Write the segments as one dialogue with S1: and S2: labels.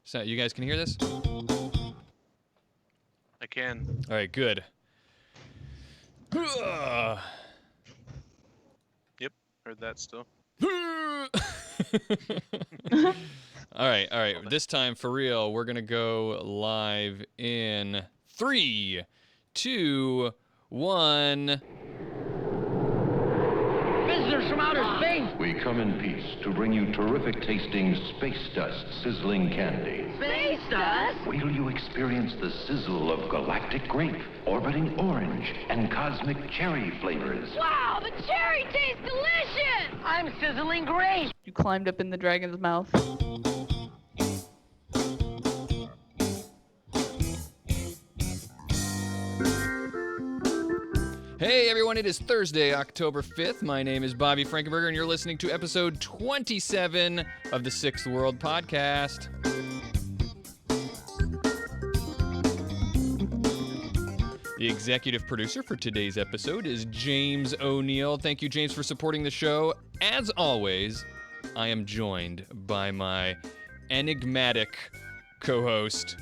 S1: So you guys can hear this?
S2: I can.
S1: All right, good.
S2: Yep, heard that still.
S1: All right. This time, for real, we're going to go live in 3, 2, 1.
S3: Visitors from outer space!
S4: We come in peace to bring you terrific tasting space dust sizzling candy.
S3: Space dust?
S4: Wait till you experience the sizzle of galactic grape, orbiting orange, and cosmic cherry flavors.
S3: Wow, the cherry tastes delicious! I'm sizzling great!
S5: You climbed up in the dragon's mouth.
S1: Hey everyone, it is Thursday, October 5th. My name is Bobby Frankenberger, and you're listening to episode 27 of the Sixth World Podcast. The executive producer for today's episode is James O'Neill. Thank you, James, for supporting the show. As always, I am joined by my enigmatic co-host,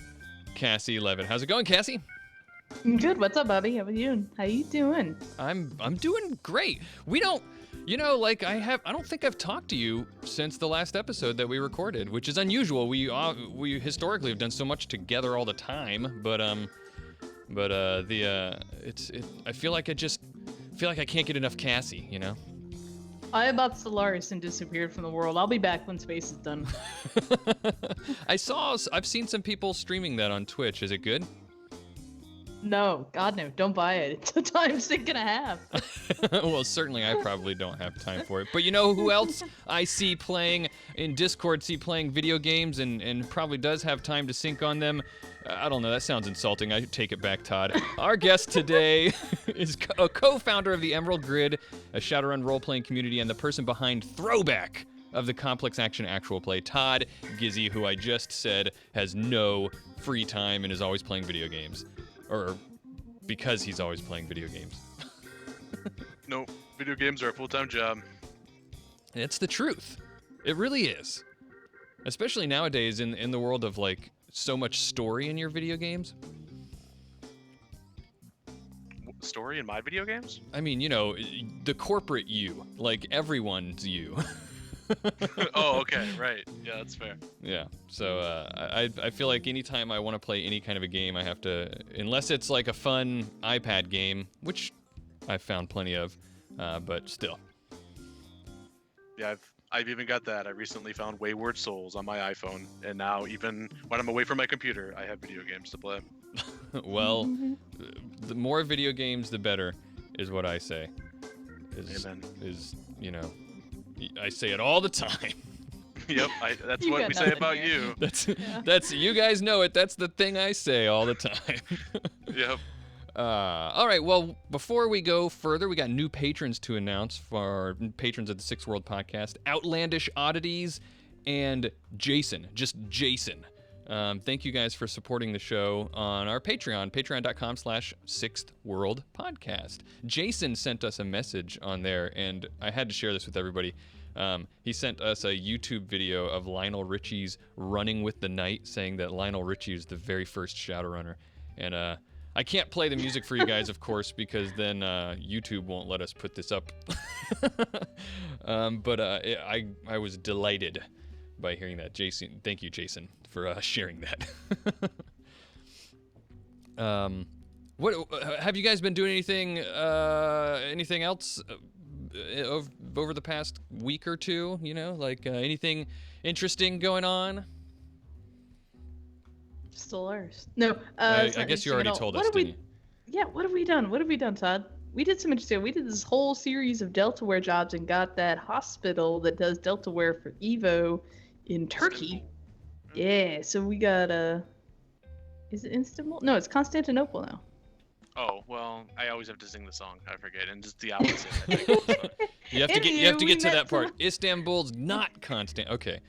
S1: Cassie Levitt. How's it going, Cassie?
S5: Good. What's up, Bobby? How you doing?
S1: I'm doing great. We don't, I don't think I've talked to you since the last episode that we recorded, which is unusual. We historically have done so much together all the time, but I feel like I can't get enough Cassie, you know?
S5: I bought Solaris and disappeared from the world. I'll be back when space is done.
S1: I've seen some people streaming that on Twitch. Is it good?
S5: No, God no, don't buy it. It's a time sink and a half.
S1: Well, certainly I probably don't have time for it. But you know who else I see playing in Discord, playing video games and probably does have time to sink on them? I don't know, that sounds insulting. I take it back, Todd. Our guest today is a co-founder of the Emerald Grid, a Shadowrun role-playing community, and the person behind Throwback of the complex action actual play, Todd Gizzi, who I just said has no free time and is always playing video games. Or because he's always playing video games.
S2: No, video games are a full-time job.
S1: It's the truth. It really is. Especially nowadays in the world of like so much story in your video games.
S2: Story in my video games?
S1: I mean, you know, the corporate you. Like everyone's you.
S2: Oh, okay, right. Yeah, that's fair.
S1: Yeah, so I feel like anytime I want to play any kind of a game, I have to, unless it's like a fun iPad game, which I've found plenty of, but still.
S2: Yeah, I've even got that. I recently found Wayward Souls on my iPhone, and now even when I'm away from my computer, I have video games to play.
S1: Well, the more video games, the better, is what I say.
S2: Amen.
S1: You know, I say it all the time.
S2: Yep, that's what we say about you.
S1: That's you guys know it. That's the thing I say all the time.
S2: Yep.
S1: All right. Well, before we go further, we got new patrons to announce for our patrons of the Sixth World Podcast: Outlandish, Oddities, and Jason. Just Jason. Thank you guys for supporting the show on our Patreon, patreon.com/sixthworldpodcast. Jason sent us a message on there, and I had to share this with everybody. He sent us a YouTube video of Lionel Richie's Running with the Night, saying that Lionel Richie is the very first Shadowrunner. And I can't play the music for you guys, of course, because then YouTube won't let us put this up. But I was delighted by hearing that. Jason, thank you, Jason, for sharing that. What have you guys been doing? Anything else over the past week or two? You know, like anything interesting going on?
S5: Solaris. No.
S1: I guess you already told us, didn't you?
S5: Yeah. What have we done? Todd? We did some interesting. We did this whole series of Deltaware jobs and got that hospital that does Deltaware for Evo in Turkey. Yeah, so we got is it Istanbul? No, it's Constantinople now.
S2: Oh, well, I always have to sing the song. I forget, and just the opposite. I think, so.
S1: You have to get to that part. Istanbul's not Constant. Okay.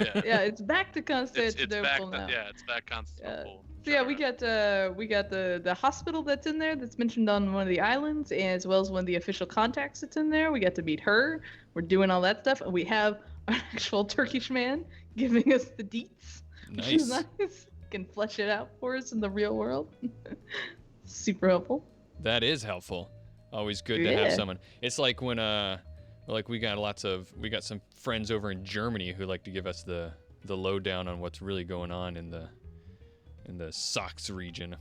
S5: Yeah, it's back to Constantinople now.
S2: It's back Constantinople.
S5: So yeah, we got the hospital that's in there that's mentioned on one of the islands, as well as one of the official contacts that's in there. We got to meet her. We're doing all that stuff, and we have an actual Turkish man giving us the deets Which is
S1: Nice.
S5: nice. Can flesh it out for us in the real world. Super helpful.
S1: That is helpful. Always good to have
S5: Yeah.
S1: someone. It's like when like we got some friends over in Germany who like to give us the lowdown on what's really going on in the Sox region.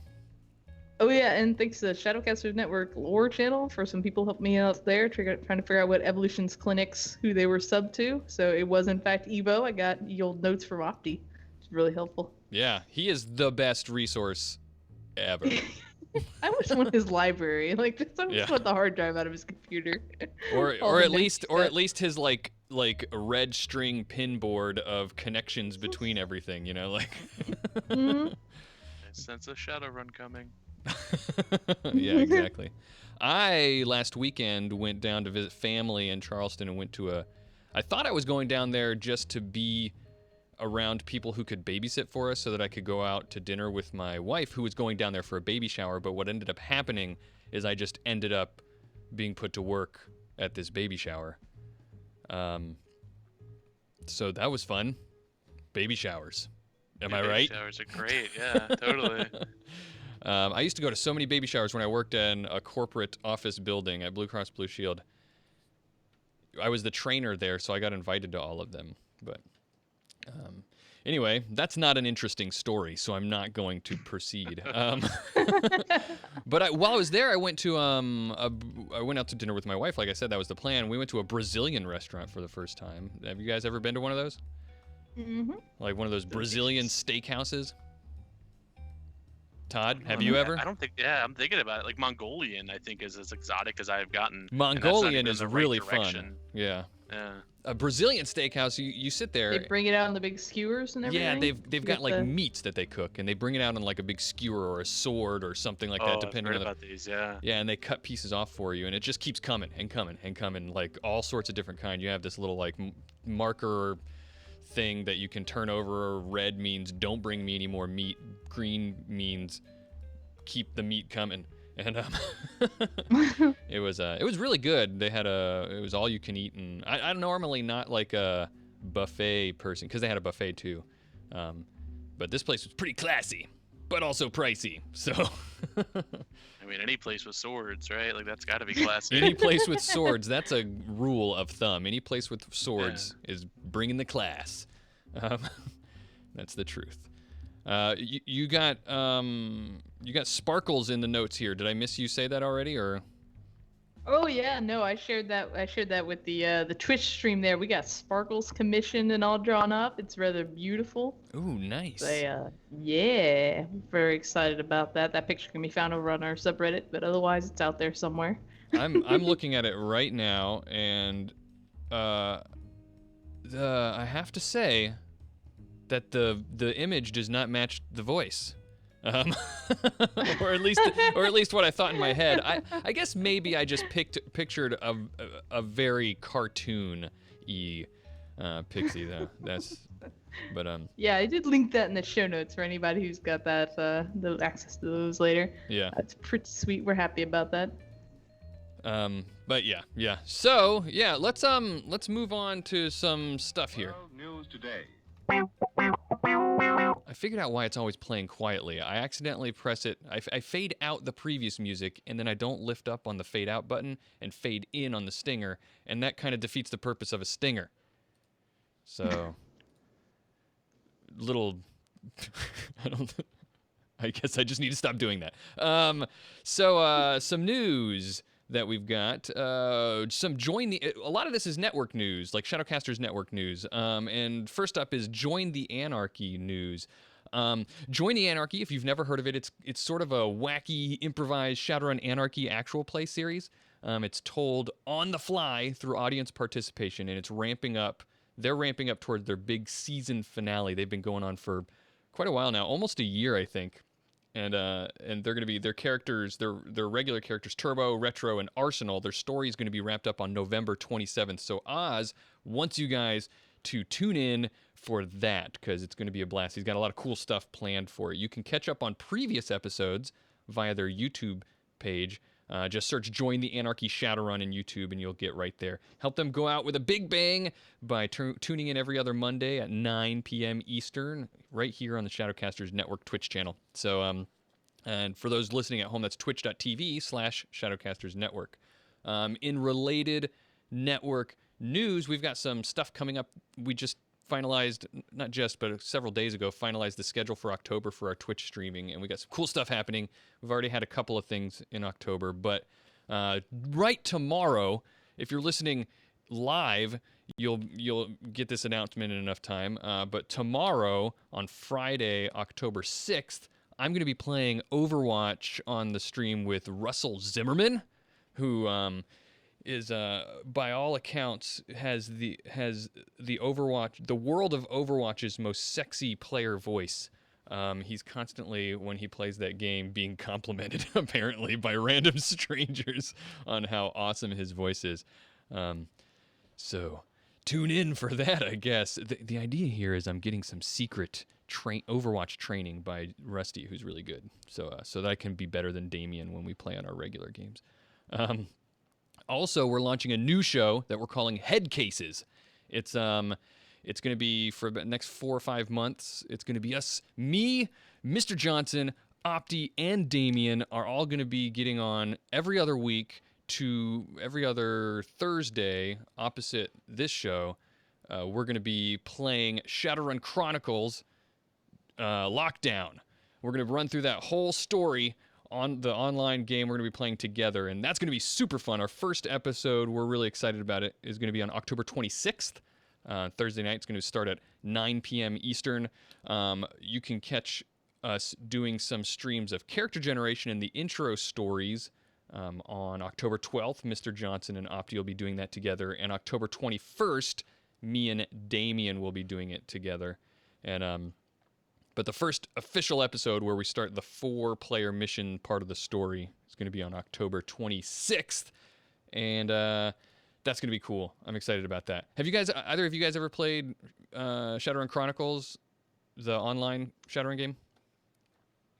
S5: Oh yeah, and thanks to the Shadowcasters Network lore channel for some people helping me out there trying to figure out what Evolution's clinics who they were sub to. So it was in fact Evo. I got the old notes from Opti. It's really helpful.
S1: Yeah, he is the best resource ever.
S5: I wish I want his library. Like just I
S1: Yeah.
S5: just want the hard drive out of his computer.
S1: or
S5: All
S1: or
S5: the
S1: at least
S5: notes
S1: his like a red string pin board of connections between everything, you know, like
S5: Mhm.
S2: I sense a Shadowrun coming.
S1: yeah, exactly. I last weekend went down to visit family in Charleston and went to I thought I was going down there just to be around people who could babysit for us so that I could go out to dinner with my wife who was going down there for a baby shower, but what ended up happening is I just ended up being put to work at this baby shower. So that was fun. Baby showers. Am I
S2: Baby
S1: right?
S2: Showers are great. Yeah, totally.
S1: I used to go to so many baby showers when I worked in a corporate office building at Blue Cross Blue Shield. I was the trainer there, so I got invited to all of them. But anyway, that's not an interesting story, so I'm not going to proceed. But while I was there, I went to I went out to dinner with my wife. Like I said, that was the plan. We went to a Brazilian restaurant for the first time. Have you guys ever been to one of those?
S5: Mhm.
S1: Like one of those Brazilian steakhouses? Todd, have you ever?
S2: I don't think. Yeah, I'm thinking about it. Like Mongolian, I think is as exotic as I've gotten. and that's not
S1: Mongolian
S2: even
S1: is
S2: the right
S1: really fun.
S2: direction.
S1: Yeah.
S2: Yeah.
S1: A Brazilian steakhouse, you sit there.
S5: They bring it out on the big skewers and everything.
S1: Yeah, they've got like
S5: the-
S1: meats that they cook, and they bring it out on like a big skewer or a sword or something like that,
S2: I've
S1: depending
S2: heard
S1: on the.
S2: about these. Yeah.
S1: Yeah, and they cut pieces off for you, and it just keeps coming and coming and coming, like all sorts of different kind. You have this little like marker thing that you can turn over. Red means don't bring me any more meat. Green means keep the meat coming. And it was really good. They had it was all you can eat, and I'm normally not like a buffet person because they had a buffet too, but this place was pretty classy, but also pricey. So
S2: I mean, any place with swords, right? Like that's got to be classy.
S1: any place with swords, that's a rule of thumb. Any place with swords is bringing the class. That's the truth. You got sparkles in the notes here. Did I miss you say that already, or?
S5: Oh yeah, no, I shared that with the Twitch stream there. We got sparkles commissioned and all drawn up. It's rather beautiful.
S1: Ooh, nice.
S5: So, yeah, very excited about that. That picture can be found over on our subreddit, but otherwise it's out there somewhere.
S1: I'm looking at it right now, and I have to say that the image does not match the voice. Or at least what I thought in my head. I guess maybe I just pictured a very cartoon-y pixie though. But
S5: Yeah, I did link that in the show notes for anybody who's got that the access to those later.
S1: yeah.
S5: That's pretty sweet. We're happy about that.
S1: But yeah. So yeah, let's move on to some stuff here.
S6: World News Today.
S1: I figured out why it's always playing quietly. I accidentally press it. I fade out the previous music, and then I don't lift up on the fade out button and fade in on the stinger, and that kind of defeats the purpose of a stinger. So, I guess I just need to stop doing that. Some news that we've got. A lot of this is network news, like Shadowcasters network news. And first up is Join the Anarchy news. Join the Anarchy, if you've never heard of it, it's sort of a wacky, improvised Shadowrun Anarchy actual play series. It's told on the fly through audience participation, and it's ramping up. They're ramping up towards their big season finale. They've been going on for quite a while now, almost a year, I think. And they're going to be their characters, their regular characters, Turbo, Retro, and Arsenal. Their story is going to be wrapped up on November 27th. So Oz wants you guys to tune in for that because it's going to be a blast. He's got a lot of cool stuff planned for it. You can catch up on previous episodes via their YouTube page. Just search Join the Anarchy Shadowrun in YouTube and you'll get right there. Help them go out with a big bang by tuning in every other Monday at 9 p.m. Eastern, right here on the Shadowcasters Network Twitch channel. So, and for those listening at home, that's twitch.tv/Shadowcasters Network. In related network news, we've got some stuff coming up. We just finalized, not just, but several days ago, finalized the schedule for October for our Twitch streaming, and we got some cool stuff happening. We've already had a couple of things in October, but right tomorrow, if you're listening live, you'll get this announcement in enough time. But tomorrow, on Friday, October 6th, I'm going to be playing Overwatch on the stream with Russell Zimmerman, who is by all accounts has the Overwatch, the world of Overwatch's most sexy player voice. He's constantly, when he plays that game, being complimented apparently by random strangers on how awesome his voice is. So tune in for that, I guess. The idea here is I'm getting some secret Overwatch training by Rusty, who's really good. So that I can be better than Damien when we play on our regular games. Also, we're launching a new show that we're calling Head Cases. It's going to be for the next 4 or 5 months. It's going to be us, me, Mr. Johnson, Opti, and Damien are all going to be getting on every other week to every other Thursday opposite this show. We're going to be playing Shadowrun Chronicles Lockdown. We're going to run through that whole story on the online game we're going to be playing together, and that's going to be super fun. Our first episode, we're really excited about it, is going to be on October 26th. Thursday night. It's going to start at 9 p.m. Eastern. You can catch us doing some streams of character generation and the intro stories on October 12th. Mr. Johnson and Opti will be doing that together, and October 21st, me and Damien will be doing it together. And but the first official episode where we start the 4-player mission part of the story is going to be on October 26th, and that's going to be cool. I'm excited about that. Have you guys, either of you guys, ever played Shadowrun Chronicles, the online Shadowrun game?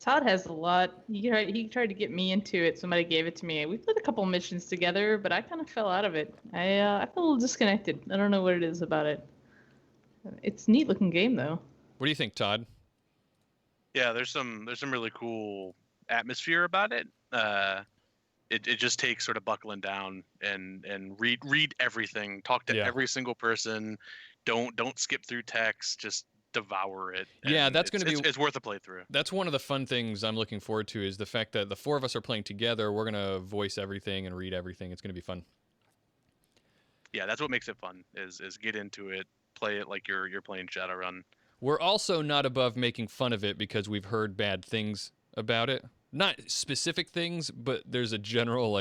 S5: Todd has a lot. He tried to get me into it. Somebody gave it to me. We played a couple missions together, but I kind of fell out of it. I feel a little disconnected. I don't know what it is about it. It's a neat looking game though.
S1: What do you think, Todd?
S2: Yeah, there's some really cool atmosphere about it. It just takes sort of buckling down and read everything, talk to every single person, don't skip through text, just devour it.
S1: Yeah, that's going to be
S2: it's worth a playthrough.
S1: That's one of the fun things I'm looking forward to, is the fact that the 4 of us are playing together. We're going to voice everything and read everything. It's going to be fun.
S2: Yeah, that's what makes it fun. Is get into it, play it like you're playing Shadowrun. We're
S1: also not above making fun of it because we've heard bad things about it. Not specific things, but there's a general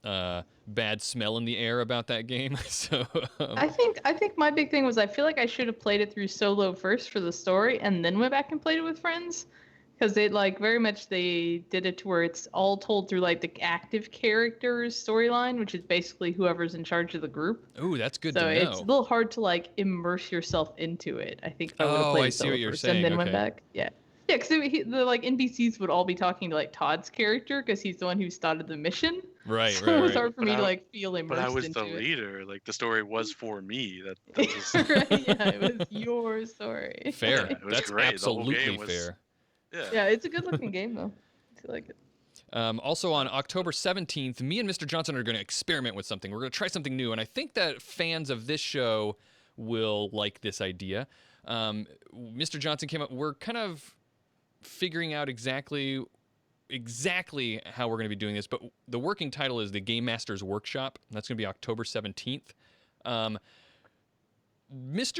S1: bad smell in the air about that game. So
S5: I think my big thing was I feel like I should have played it through solo first for the story and then went back and played it with friends, because they very much they did it to where it's all told through the active characters storyline, which is basically whoever's in charge of the group.
S1: Ooh, that's good to
S5: So
S1: know.
S5: it's a little hard to immerse yourself into it. I think if I would have played
S1: I see what you're
S5: first
S1: saying.
S5: and then went
S1: Okay.
S5: back. Yeah. Yeah, because the NPCs would all be talking to Todd's character because he's the one who started the mission.
S1: Right,
S5: So
S1: right,
S5: it was
S1: right.
S5: hard for me to feel immersed
S2: But I was
S5: into
S2: the
S5: it.
S2: leader. The story was for me. That was,
S5: Right, yeah, it was your story.
S1: Fair.
S2: Yeah, it was
S1: That's
S2: great. The whole
S1: absolutely
S2: game was-
S1: fair.
S5: Yeah, it's a good looking game though. I like it.
S1: Also on October 17th, me and Mr. Johnson are going to experiment with something. We're going to try something new, and I think that fans of this show will like this idea. Mr. Johnson came up. We're kind of figuring out exactly how we're going to be doing this, but the working title is the Game Master's Workshop. That's going to be October 17th. Mr.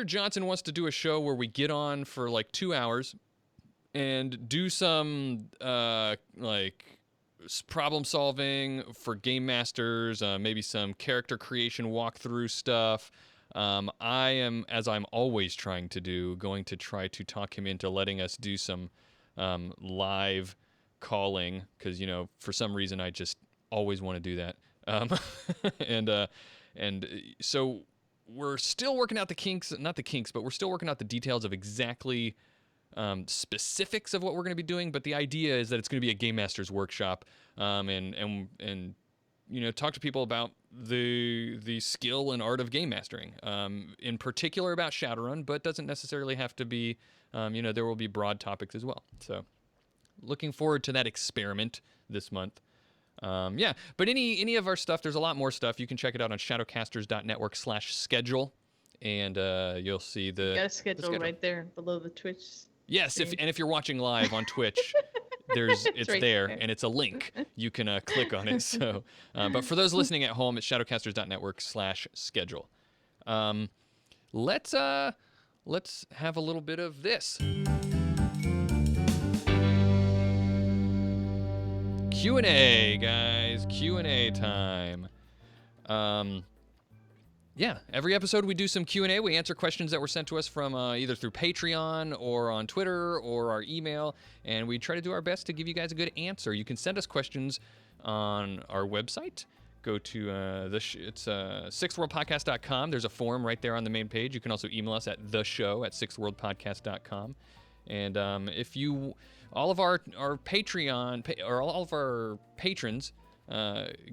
S1: Johnson wants to do a show where we get on for 2 hours and do some problem solving for game masters, maybe some character creation walkthrough stuff. I am, as I'm always trying to do, going to try to talk him into letting us do some live calling, because for some reason I just always want to do that. And so we're still working out the kinks, not the kinks, but we're still working out the details of exactly specifics of what we're going to be doing, but the idea is that it's going to be a game master's workshop, and talk to people about the skill and art of game mastering, in particular about Shadowrun, but doesn't necessarily have to be. There will be broad topics as well. So, looking forward to that experiment this month. But any of our stuff, there's a lot more stuff. You can check it out on shadowcasters.network/schedule, and you'll see the.
S5: You got a schedule right there below the Twitch.
S1: Yes, if you're watching live on Twitch, it's right there, and it's a link. You can click on it. So, but for those listening at home, it's shadowcasters.network/schedule. Let's have a little bit of this. Q&A, guys. Q&A time. Every episode we do some Q&A. We answer questions that were sent to us from either through Patreon or on Twitter or our email, and we try to do our best to give you guys a good answer. You can send us questions on our website. Go to it's sixthworldpodcast.com. There's a form right there on the main page. You can also email us at theshow@sixthworldpodcast.com. And if you, all of our Patreon or all of our patrons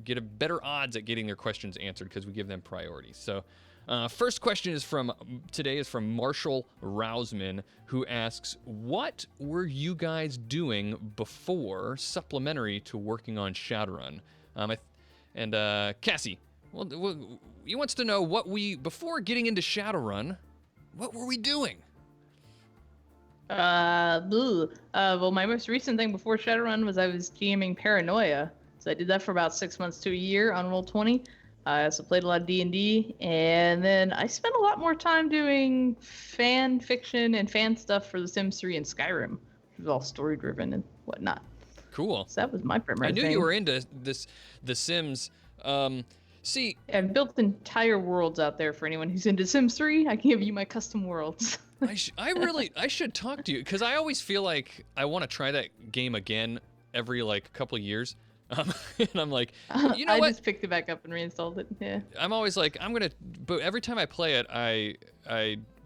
S1: get a better odds at getting their questions answered because we give them priority. So, first question is from Marshall Rauzman, who asks, "What were you guys doing before supplementary to working on Shadowrun?" Cassie, he wants to know before getting into Shadowrun, what were we doing?
S5: Well, my most recent thing before Shadowrun was I was GMing Paranoia. So I did that for about 6 months to a year on Roll20. I also played a lot of D&D, and then I spent a lot more time doing fan fiction and fan stuff for The Sims 3 and Skyrim, which was all story-driven and whatnot.
S1: Cool.
S5: So that was my primary thing.
S1: I knew you were into The Sims. See,
S5: I've built entire worlds out there for anyone who's into Sims 3. I can give you my custom worlds.
S1: I should talk to you because I always feel like I want to try that game again every couple of years. And I'm like, you know what?
S5: I just picked it back up and reinstalled it. Yeah.
S1: I'm always like, but every time I play it, I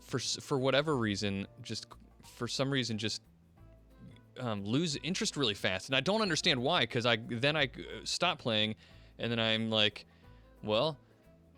S1: for whatever reason, just lose interest really fast, and I don't understand why. Because I stop playing, and then I'm like, well,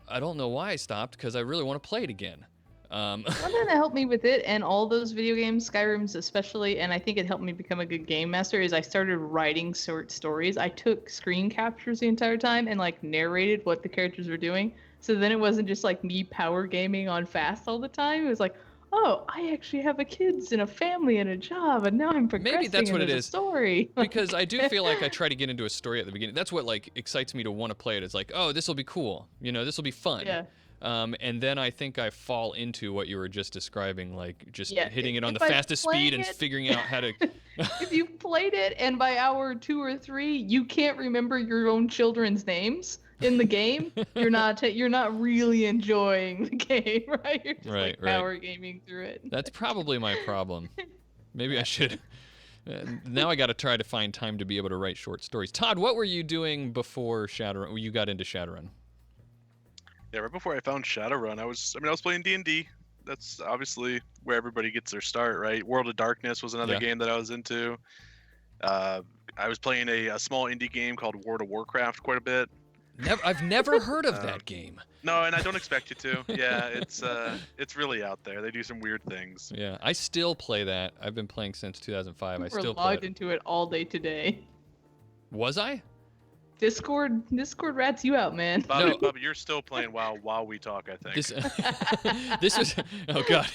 S1: I don't know why I stopped because I really want to play it again.
S5: One thing that helped me with it and all those video games, Skyrim's especially, and I think it helped me become a good game master, is I started writing short stories. I took screen captures the entire time and narrated what the characters were doing. So then it wasn't just me power gaming on fast all the time. It was like, oh, I actually have kids and a family and a job, and now I'm progressing. Maybe that's what it is. Story.
S1: Because I do feel like I try to get into a story at the beginning. That's what excites me to want to play it. It's like, oh, this will be cool. This will be fun.
S5: Yeah.
S1: And then I think I fall into what you were just describing, hitting it on the fastest speed and figuring out how to.
S5: If you've played it and by hour 2 or 3 you can't remember your own children's names in the game, you're not really enjoying the game, right? You're just power gaming through it.
S1: That's probably my problem. Maybe I should. Now I got to try to find time to be able to write short stories. Todd, what were you doing before Shadowrun? You got into Shadowrun.
S2: Yeah, right before I found Shadowrun, I was playing D&D. That's obviously where everybody gets their start, right? World of Darkness was another game that I was into. I was playing a small indie game called World of Warcraft quite a bit.
S1: I've never heard of that game.
S2: No, and I don't expect you to. Yeah, it's really out there. They do some weird things.
S1: Yeah, I still play that. I've been playing since 2005. I still play
S5: logged into it all day today.
S1: Was I?
S5: Discord rats you out, man.
S2: Bobby, you're still playing WoW while we talk, I think.
S1: This is, oh god,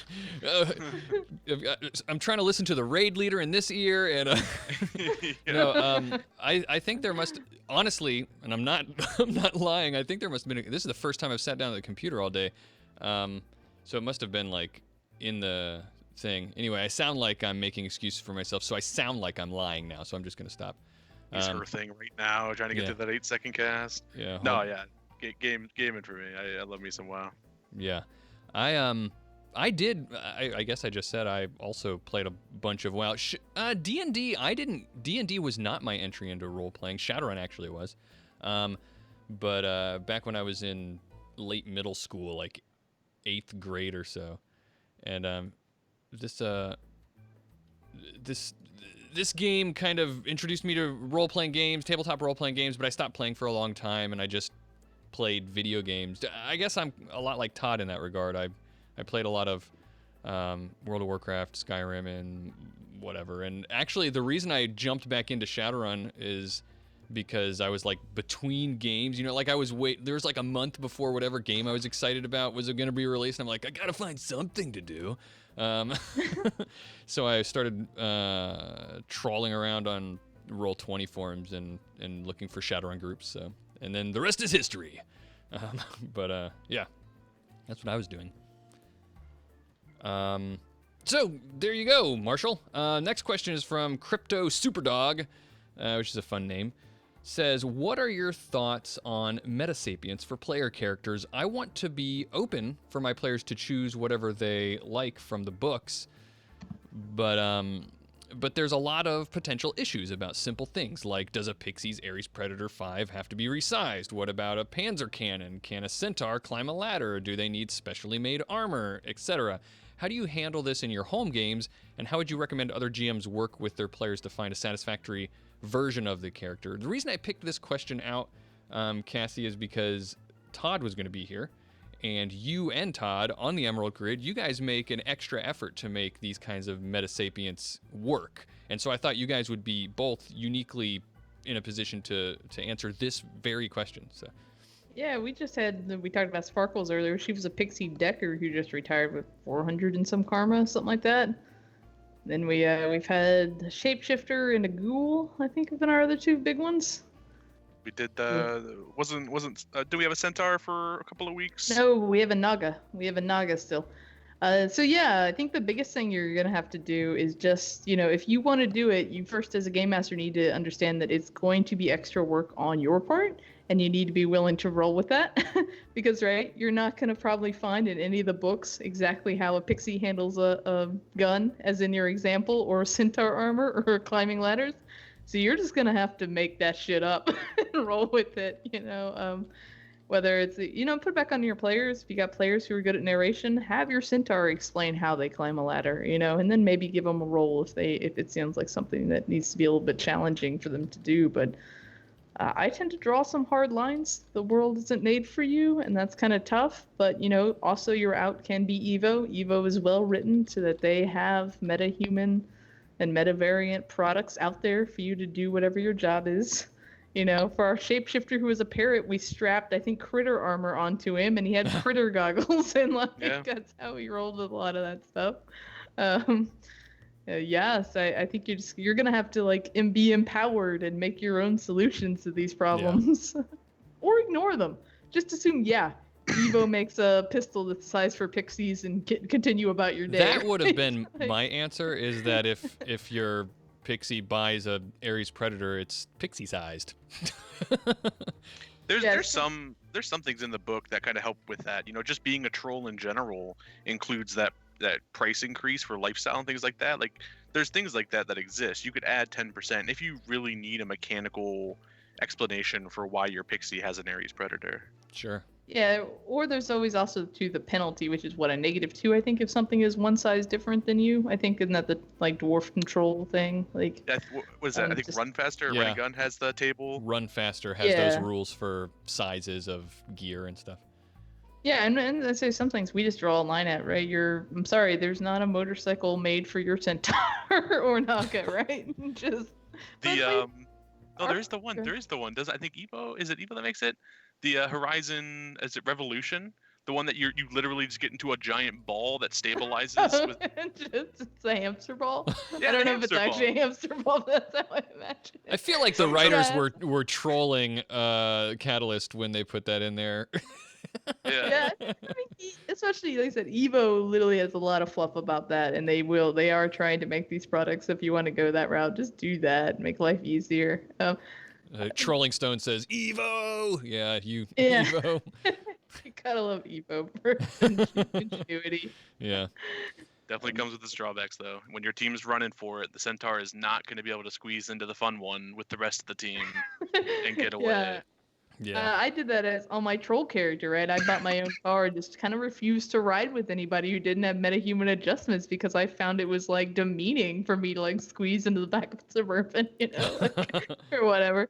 S1: I'm trying to listen to the raid leader in this ear, and I think there must, honestly, and I'm not lying. I think there must have been. This is the first time I've sat down at the computer all day, so it must have been in the thing. Anyway, I sound like I'm making excuses for myself, so I sound like I'm lying now. So I'm just gonna stop.
S2: He's earthing right now, trying to get to that 8-second cast.
S1: Yeah.
S2: Gaming for me. I love me some WoW.
S1: Yeah, I did. I guess I just said I also played a bunch of WoW. D&D. D&D was not my entry into role playing. Shadowrun actually was, but back when I was in late middle school, 8th grade or so, and this game kind of introduced me to role-playing games, tabletop role-playing games, but I stopped playing for a long time, and I just played video games. I guess I'm a lot like Todd in that regard. I played a lot of World of Warcraft, Skyrim, and whatever. And actually, the reason I jumped back into Shadowrun is because I was like between games. You know, like there was like a month before whatever game I was excited about was going to be released, and I'm like, I gotta find something to do. So I started trawling around on Roll20 forums and looking for Shadowrun groups. So, and then the rest is history. But yeah, that's what I was doing. So there you go, Marshall. Next question is from Crypto SuperDog, which is a fun name. Says, what are your thoughts on metasapients for player characters? I want to be open for my players to choose whatever they like from the books, but there's a lot of potential issues about simple things like, does a Pixie's Ares Predator 5 have to be resized? What about a Panzer cannon? Can a centaur climb a ladder? Do they need specially made armor, etc.? How do you handle this in your home games, and how would you recommend other GMs work with their players to find a satisfactory version of the character? The reason I picked this question out, Cassie, is because Todd was going to be here, and you and Todd on the Emerald Grid, you guys make an extra effort to make these kinds of metasapients work. And so I thought you guys would be both uniquely in a position to answer this very question. So.
S5: Yeah, we talked about Sparkles earlier. She was a Pixie Decker who just retired with 400 and some karma, something like that. Then we've had a Shapeshifter and a Ghoul, I think, have been our other two big ones.
S2: We did do we have a centaur for a couple of weeks?
S5: No, we have a Naga. We have a Naga still. So yeah, I think the biggest thing you're gonna have to do is just, if you want to do it, you first as a game master need to understand that it's going to be extra work on your part, and you need to be willing to roll with that. Because, right, you're not gonna probably find in any of the books exactly how a Pixie handles a gun, as in your example, or centaur armor, or climbing ladders. So you're just gonna have to make that shit up and roll with it, Whether it's, put it back on your players. If you got players who are good at narration, have your centaur explain how they climb a ladder, and then maybe give them a roll if it sounds like something that needs to be a little bit challenging for them to do. But I tend to draw some hard lines. The world isn't made for you, and that's kind of tough. But, also your out can be Evo. Evo is well written so that they have meta-human and meta-variant products out there for you to do whatever your job is. For our shapeshifter who was a parrot, we strapped, I think, critter armor onto him, and he had critter goggles, and that's how he rolled with a lot of that stuff. Yes, I think you're gonna have to be empowered and make your own solutions to these problems, or ignore them. Just assume, Evo makes a pistol that's the size for Pixies, and continue about your day.
S1: That would have been my answer. Is that if your Pixie buys a Ares Predator, it's Pixie-sized.
S2: There's some things in the book that kind of help with that. Just being a troll in general includes that price increase for lifestyle and things like that. Like, there's things like that exist. You could add 10% if you really need a mechanical explanation for why your Pixie has an Ares Predator.
S1: Sure.
S5: Yeah, or there's always also the penalty, which is what, a -2, I think, if something is one size different than you. I think, isn't that the dwarf control thing? What
S2: is that? I think Run Faster, Running Gun has the table.
S1: Run Faster has those rules for sizes of gear and stuff. Yeah,
S5: and I say some things we just draw a line at, right? I'm sorry, there's not a motorcycle made for your centaur or Naga, right?
S2: There is the one. There is the one. I think Evo? Is it Evo that makes it? The Horizon, is it Revolution? The one that you literally just get into a giant ball that stabilizes with...
S5: It's a hamster ball?
S2: Yeah,
S5: I don't know if it's actually a hamster ball, but that's how I imagine it.
S1: I feel like the writers were trolling Catalyst when they put that in there.
S5: Yeah. I mean, especially, like I said, Evo literally has a lot of fluff about that, and they are trying to make these products. If you want to go that route, just do that, make life easier.
S1: Trolling Stone says, Evo! Yeah, Evo.
S5: You gotta love Evo for ingenuity.
S1: Yeah.
S2: Definitely comes with its drawbacks, though. When your team's running for it, the Centaur is not going to be able to squeeze into the fun one with the rest of the team and get away.
S1: Yeah.
S5: I did that as on my troll character, right? I bought my own car and just kind of refused to ride with anybody who didn't have metahuman adjustments because I found it was like demeaning for me to like squeeze into the back of a Suburban, like, or whatever.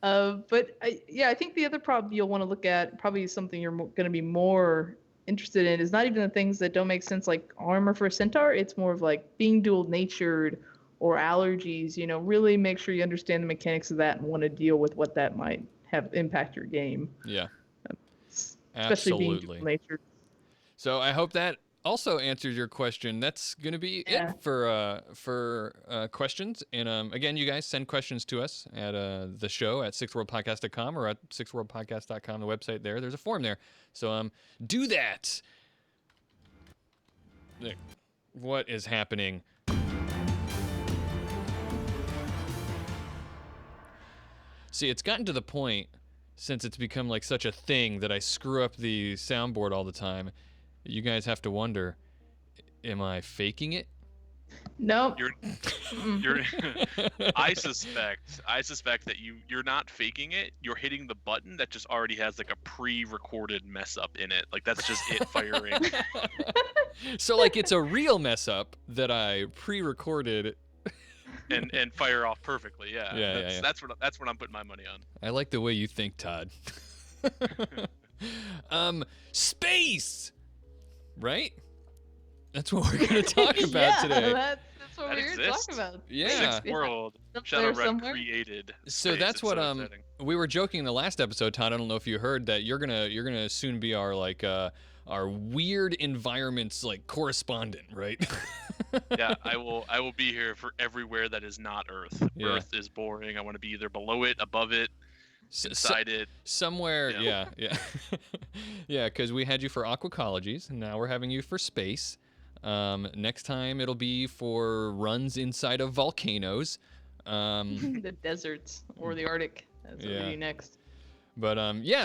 S5: But I think the other problem you'll want to look at, probably something you're going to be more interested in, is not even the things that don't make sense, like armor for a centaur. It's more of like being dual-natured or allergies. Really make sure you understand the mechanics of that and want to deal with what that might have impact your game.
S1: Yeah.
S5: Especially being
S1: Absolutely.
S5: dual-natured.
S1: So I hope that also answers your question. That's going to be it for questions. And again, you guys send questions to us at the show at sixthworldpodcast.com or at sixthworldpodcast.com, the website there. There's a form there. So do that. What is happening? See, it's gotten to the point, since it's become like such a thing, that I screw up the soundboard all the time. You guys have to wonder, am I faking it?
S5: Nope.
S2: You're I suspect that you're not faking it. You're hitting the button that just already has like a pre-recorded mess up in it. Like that's just it firing.
S1: So like it's a real mess up that I pre-recorded
S2: and fire off perfectly. Yeah.
S1: Yeah.
S2: That's what I'm putting my money on.
S1: I like the way you think, Todd. Space, right? That's what we're gonna talk about today.
S5: That's what
S2: That
S5: we're here to
S2: exists.
S5: talk about.
S1: Yeah.
S2: Sixth World Shadowrun
S5: somewhere.
S2: created.
S1: So
S2: space.
S1: that's
S2: It's
S1: what
S2: so exciting.
S1: we were joking in the last episode, Todd. I don't know if you heard that you're gonna soon be our our weird environments like correspondent, right?
S2: Yeah, I will be here for everywhere that is not Earth.
S1: Yeah.
S2: Earth is boring. I want to be either below it, above it, inside it.
S1: Somewhere.
S2: Yeah.
S1: Yeah. Yeah, because we had you for aquacologies, and now we're having you for space. Next time it'll be for runs inside of volcanoes.
S5: The deserts or the Arctic. That's what we do next.
S1: But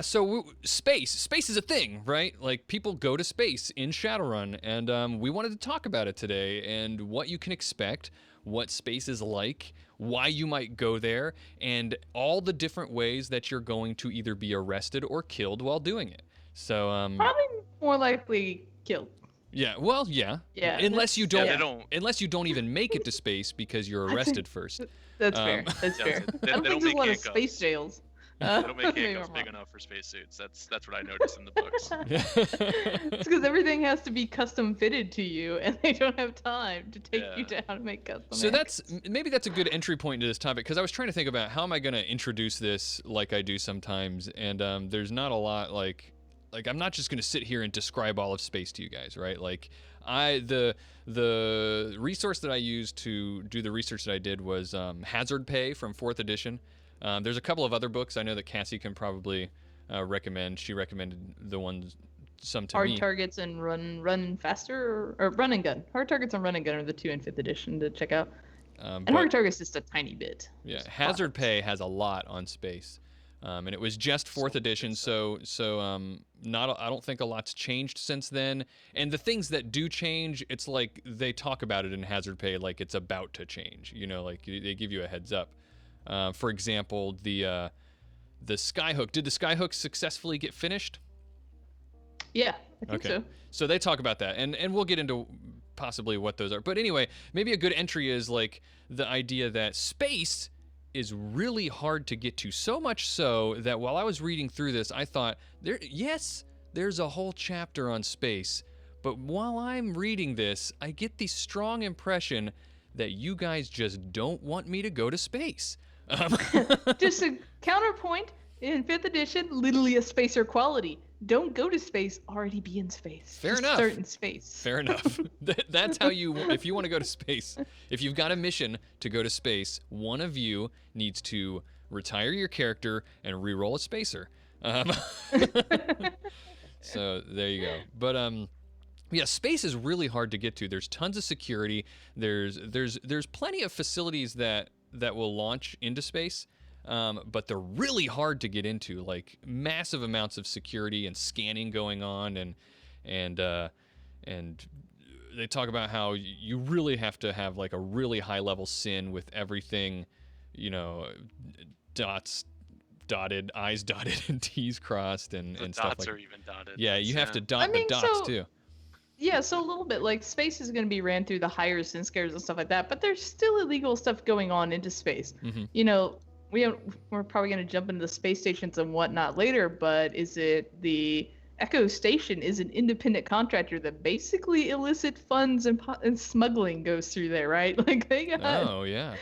S1: so space is a thing, right? Like people go to space in Shadowrun, and we wanted to talk about it today and what you can expect, what space is like, why you might go there, and all the different ways that you're going to either be arrested or killed while doing it. So
S5: Probably more likely killed.
S1: yeah, well, yeah.
S5: Yeah.
S1: Unless you don't,
S2: Yeah, they don't-
S1: unless you don't even make it to space because you're arrested first.
S5: That's fair. That's
S2: Yeah,
S5: fair.
S2: they
S5: I don't think
S2: don't
S5: there's a
S2: make
S5: lot of
S2: handcuffs.
S5: space jails.
S2: They don't make
S5: maybe
S2: handcuffs
S5: I'm
S2: big
S5: wrong.
S2: enough for spacesuits. That's what I noticed in the books.
S5: It's because everything has to be custom fitted to you, and they don't have time to take you
S2: Yeah.
S5: down and make custom.
S1: So maybe that's a good entry point into this topic, because I was trying to think about how am I going to introduce this like I do sometimes, and there's not a lot like I'm not just going to sit here and describe all of space to you guys, right? Like the resource that I used to do the research that I did was Hazard Pay from 4th edition. There's a couple of other books I know that Cassie can probably recommend. She recommended the ones some to
S5: Hard
S1: me.
S5: Targets and Run Faster, or Run and Gun. Hard Targets and Run and Gun are the 2 in 5th edition to check out. And
S1: but-
S5: Hard Target's just a tiny bit.
S1: Yeah, Hazard Pay has a lot on space, and it was just 4th edition, so I don't think a lot's changed since then. And the things that do change, it's like they talk about it in Hazard Pay like it's about to change. Like they give you a heads up. For example, the Skyhook. Did the Skyhook successfully get finished?
S5: Yeah, I think
S1: Okay. So they talk about that, and we'll get into possibly what those are. But anyway, maybe a good entry is like the idea that space is really hard to get to, so much so that while I was reading through this, I thought, there's a whole chapter on space, but while I'm reading this, I get the strong impression that you guys just don't want me to go to space.
S5: Just a counterpoint, in 5th edition, literally a spacer quality. Don't go to space, already be in space.
S1: Fair
S5: Just
S1: enough.
S5: Start in space.
S1: Fair enough. That's how if you want to go to space, if you've got a mission to go to space, one of you needs to retire your character and re-roll a spacer. So there you go. But yeah, space is really hard to get to. There's tons of security. There's plenty of facilities that will launch into space. But they're really hard to get into, like massive amounts of security and scanning going on, and they talk about how you really have to have like a really high level SIN with everything, dots dotted, I's dotted, and T's crossed, and stuff like that.
S2: Dots are even dotted.
S1: Yeah, you have to dot
S5: I mean,
S1: the dots
S5: so-
S1: too.
S5: Yeah, so a little bit like space is going to be ran through the higher sin scares and stuff like that, but there's still illegal stuff going on into space.
S1: Mhm.
S5: You know, we're probably going to jump into the space stations and whatnot later, but is it the Echo Station is an independent contractor that basically illicit funds and smuggling goes through there, right? Like they got
S1: Oh yeah.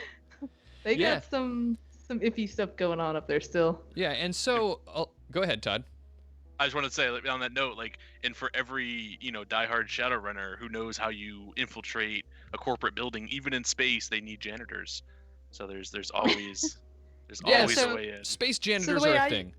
S5: they
S1: yeah.
S5: got some iffy stuff going on up there still.
S1: Yeah, and so go ahead, Todd.
S2: I just want to say, like, on that note, like, and for every diehard Shadowrunner who knows how you infiltrate a corporate building, even in space, they need janitors. So there's always always a way in.
S1: Space janitors
S5: way
S1: are a thing.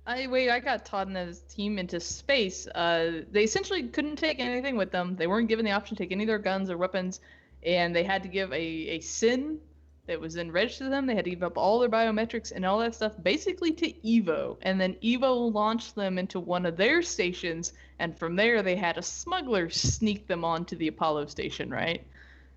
S5: I got Todd and his team into space. They essentially couldn't take anything with them. They weren't given the option to take any of their guns or weapons, and they had to give a SIN that was then registered to them. They had to give up all their biometrics and all that stuff, basically to Evo. And then Evo launched them into one of their stations, and from there they had a smuggler sneak them onto the Apollo station, right?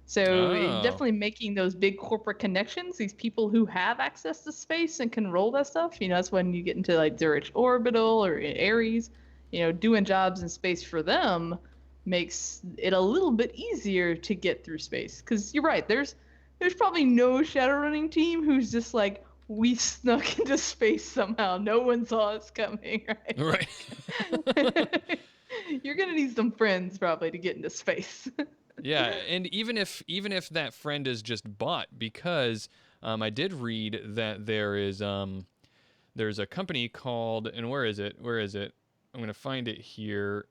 S5: So definitely making those big corporate connections, these people who have access to space and can roll that stuff. That's when you get into like Zurich Orbital or Ares, doing jobs in space for them makes it a little bit easier to get through space. Because you're right, there's probably no Shadowrunning team who's just like, we snuck into space somehow. No one saw us coming, right?
S1: Right.
S5: You're gonna need some friends probably to get into space.
S1: Yeah, and even if that friend is just bought, because I did read that there's a company called, and where is it? I'm gonna find it here.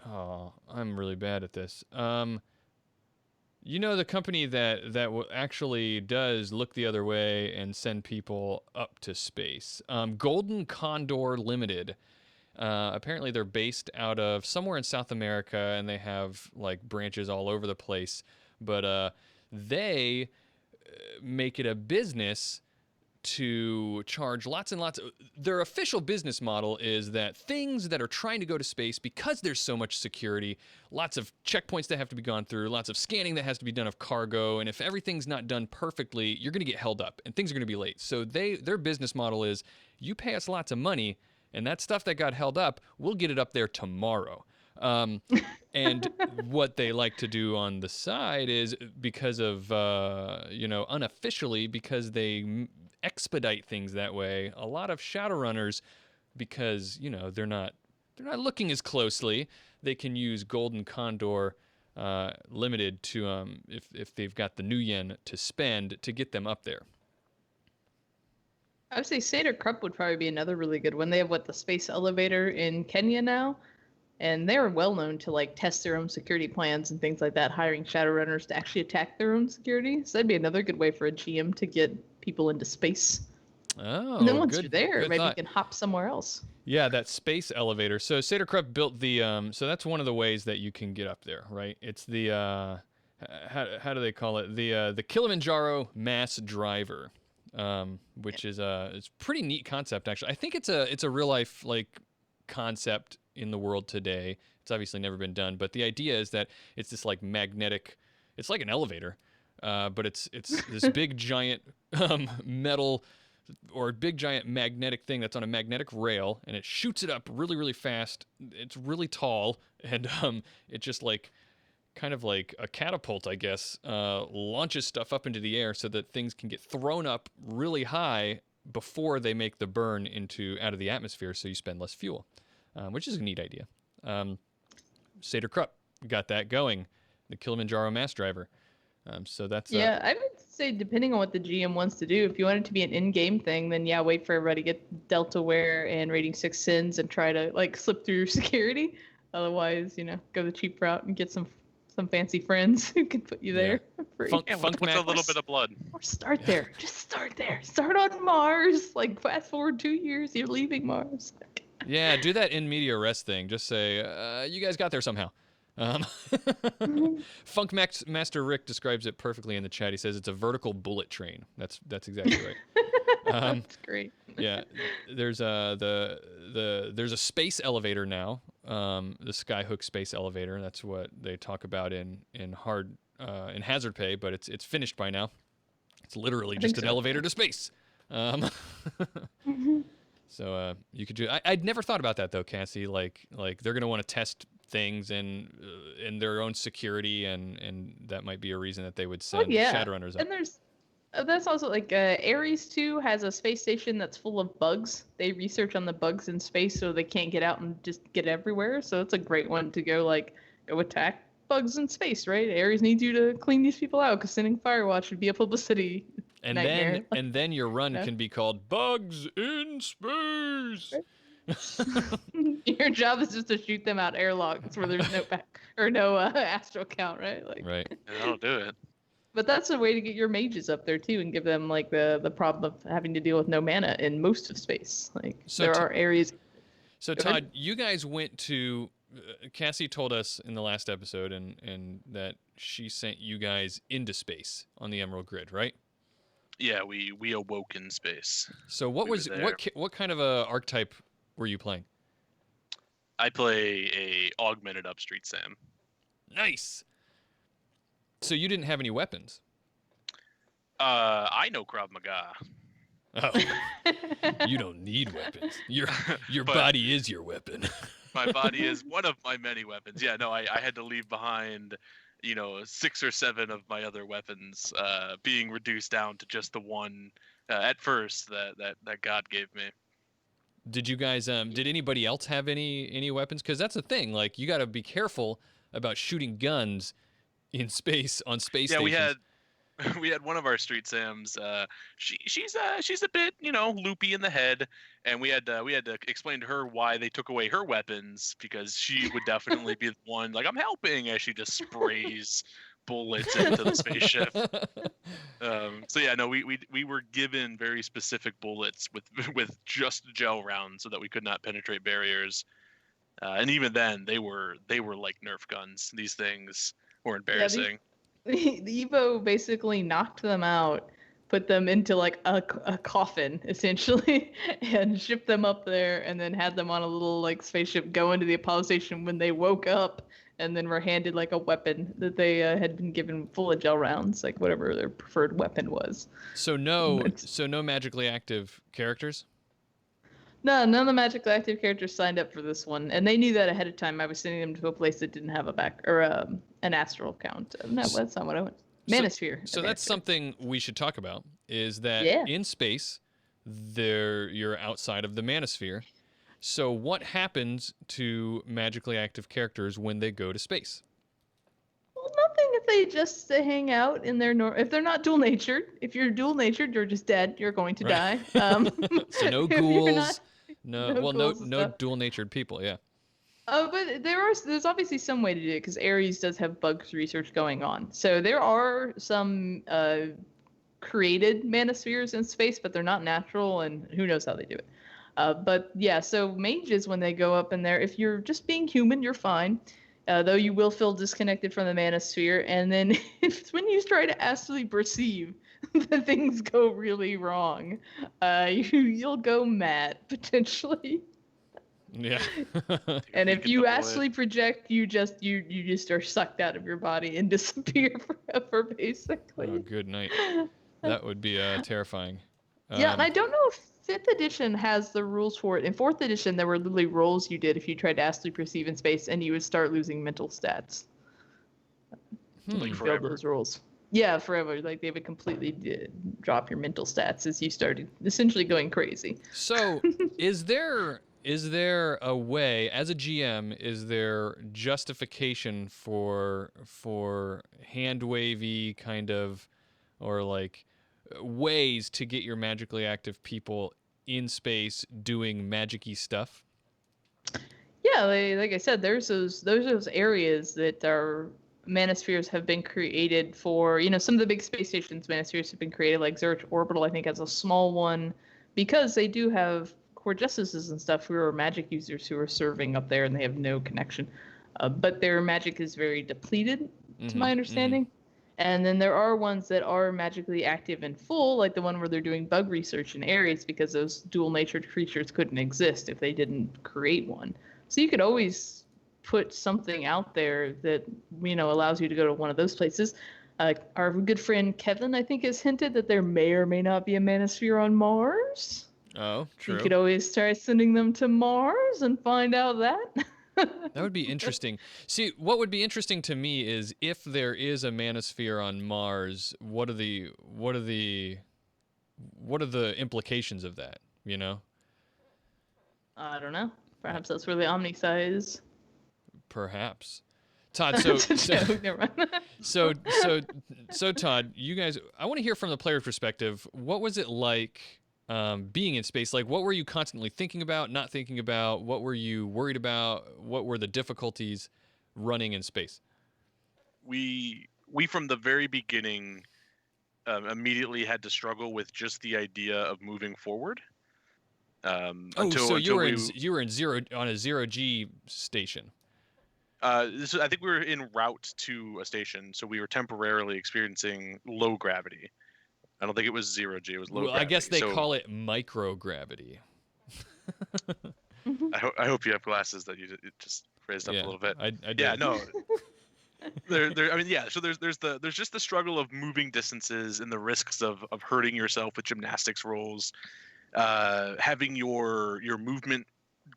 S1: Oh, I'm really bad at this. The company that actually does look the other way and send people up to space. Golden Condor Limited. Apparently they're based out of somewhere in South America, and they have like branches all over the place. But they make it a business to charge lots and lots. Their official business model is that things that are trying to go to space, because there's so much security, lots of checkpoints that have to be gone through, lots of scanning that has to be done of cargo, and if everything's not done perfectly, you're going to get held up and things are going to be late. So their business model is, you pay us lots of money, and that stuff that got held up, we'll get it up there tomorrow. And what they like to do on the side is, because of unofficially, because they expedite things that way, a lot of Shadowrunners, because they're not looking as closely, they can use Golden Condor Limited to if they've got the new yen to spend to get them up there.
S5: I would say Seder Krupp would probably be another really good one. They have the space elevator in Kenya now, and they're well known to like test their own security plans and things like that, hiring Shadowrunners to actually attack their own security. So that'd be another good way for a GM to get people into space.
S1: Oh,
S5: and then once you're there, maybe
S1: thought.
S5: you can hop somewhere else.
S1: Yeah, that space elevator. So Seder Krupp built the so that's one of the ways that you can get up there, right? It's the how do they call it? The Kilimanjaro mass driver. Which is it's a pretty neat concept, actually. I think it's a real life concept in the world today. It's obviously never been done, but the idea is that it's this magnetic, it's like an elevator, but it's this big giant metal or big giant magnetic thing that's on a magnetic rail, and it shoots it up really, really fast. It's really tall, and it just kind of like a catapult, I guess, launches stuff up into the air so that things can get thrown up really high before they make the burn out of the atmosphere, so you spend less fuel, which is a neat idea. Seder Krupp got that going, the Kilimanjaro mass driver. So that's
S5: I would say depending on what the GM wants to do, if you want it to be an in-game thing, then wait for everybody to get Deltaware and rating 6 sins and try to slip through security. Otherwise, go the cheap route and get some fancy friends who can put you there. Free.
S2: With a little bit of blood.
S5: Or start there. Just start there. Start on Mars. Fast forward 2 years, you're leaving Mars.
S1: Yeah, do that in media res thing. Just say, you guys got there somehow. Funk Master Rick describes it perfectly in the chat. He says it's a vertical bullet train. That's exactly right.
S5: That's great.
S1: Yeah, there's a space elevator now. The Skyhook space elevator. That's what they talk about in Hazard Pay, but it's finished by now. It's literally just an elevator to space. So you could do. I'd never thought about that though, Cassie. Like they're gonna want to test things and in their own security, and that might be a reason that they would send Shadowrunners up.
S5: And that's also like Ares 2 has a space station that's full of bugs. They research on the bugs in space so they can't get out and just get everywhere. So it's a great one to go attack bugs in space, right? Ares needs you to clean these people out because sending Firewatch would be a publicity nightmare.
S1: Then your run can be called Bugs in Space.
S5: Your job is just to shoot them out airlocks where there's no astral count, right?
S1: Right.
S2: That'll do it.
S5: But that's a way to get your mages up there too, and give them like the problem of having to deal with no mana in most of space. There are areas.
S1: So Todd, you guys went to. Cassie told us in the last episode, and that she sent you guys into space on the Emerald Grid, right?
S2: Yeah, we awoke in space.
S1: So what kind of a archetype were you playing?
S2: I play a augmented up Street Sam.
S1: Nice. So you didn't have any weapons?
S2: I know Krav Maga.
S1: Oh, you don't need weapons. Your body is your weapon.
S2: My body is one of my many weapons. Yeah, no, I had to leave behind, 6 or 7 of my other weapons, being reduced down to just the one at first that God gave me.
S1: Did you guys? Did anybody else have any weapons? Because that's the thing. Like, you got to be careful about shooting guns in space on space stations.
S2: We had one of our Street Sams. She's a bit loopy in the head, and we had to explain to her why they took away her weapons, because she would definitely be the one like, I'm helping, as she just sprays bullets into the spaceship. So yeah, no, we were given very specific bullets with just gel rounds so that we could not penetrate barriers. And even then, they were like Nerf guns. These things were embarrassing.
S5: The Evo basically knocked them out, put them into like a coffin essentially, and shipped them up there, and then had them on a little like spaceship go into the Apollo station when they woke up, and then were handed like a weapon that they had been given full of gel rounds, like whatever their preferred weapon was.
S1: So no magically active characters?
S5: No, none of the magically active characters signed up for this one, and they knew that ahead of time. I was sending them to a place that didn't have an astral count. No, that's not what I went. Manosphere.
S1: So that's something we should talk about. Is that in space, you're outside of the manosphere. So what happens to magically active characters when they go to space?
S5: Well, nothing if they just hang out in their if they're not dual natured. If you're dual natured, you're just dead. You're going to die.
S1: So no ghouls. No dual natured people. Yeah.
S5: But there's obviously some way to do it, because Ares does have bugs research going on. So there are some created manospheres in space, but they're not natural, and who knows how they do it. But yeah, so mages, when they go up in there, if you're just being human, you're fine. Though you will feel disconnected from the manosphere, and then when you try to astrally perceive, the things go really wrong. You'll go mad potentially.
S1: Yeah.
S5: And if you astrally project, you just are sucked out of your body and disappear forever, basically.
S1: Oh, good night. That would be terrifying.
S5: Yeah, and I don't know if 5th edition has the rules for it. In 4th edition, there were literally rolls you did if you tried to astrally perceive in space, and you would start losing mental stats.
S2: Like
S5: you
S2: forever.
S5: failed those rolls. Yeah, forever. Like, they would completely drop your mental stats as you started essentially going crazy.
S1: So, is there a way, as a GM, is there justification for hand wavy kind of, or like ways to get your magically active people in space doing magic-y stuff?
S5: Yeah, like I said, there's those areas that are manospheres have been created for. Some of the big space stations manospheres have been created, like Zurich Orbital, I think, has a small one, because they do have core justices and stuff who are magic users who are serving up there, and they have no connection. But their magic is very depleted, to my understanding. And then there are ones that are magically active and full, like the one where they're doing bug research in Ares, because those dual-natured creatures couldn't exist if they didn't create one. So you could always put something out there that allows you to go to one of those places. Our good friend Kevin, I think, has hinted that there may or may not be a manosphere on Mars.
S1: Oh, true.
S5: You could always try sending them to Mars and find out that.
S1: That would be interesting. See, what would be interesting to me is if there is a manosphere on Mars, what are the implications of that, you know?
S5: I don't know. Perhaps that's where the Omni-Psi is.
S1: Perhaps. Todd, so
S5: Never mind.
S1: so Todd, you guys, I want to hear from the player's perspective. What was it like being in space? Like, what were you constantly thinking about, not thinking about? What were you worried about? What were the difficulties running in space?
S2: We from the very beginning immediately had to struggle with just the idea of moving forward.
S1: So you were in on a 0G station.
S2: I think we were en route to a station, so we were temporarily experiencing low gravity. I don't think it was 0G; it was low gravity.
S1: I guess they call it microgravity.
S2: I hope you have glasses that you just raised up a little bit.
S1: I did.
S2: Yeah, no. I mean, yeah. So there's just the struggle of moving distances and the risks of hurting yourself with gymnastics rolls, having your movement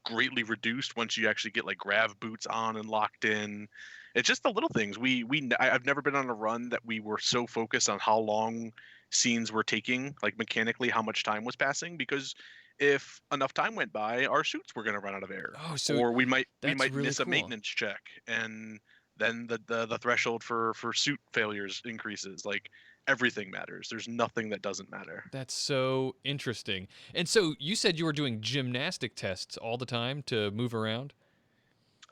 S2: greatly reduced once you actually get like grav boots on and locked in. It's just the little things. I've never been on a run that we were so focused on how long scenes were taking, like mechanically how much time was passing, because if enough time went by, our suits were going to run out of air, or we might really miss a maintenance check, and then the threshold for suit failures increases. Like, everything matters. There's nothing that doesn't matter.
S1: That's so interesting. And so you said you were doing gymnastic tests all the time to move around?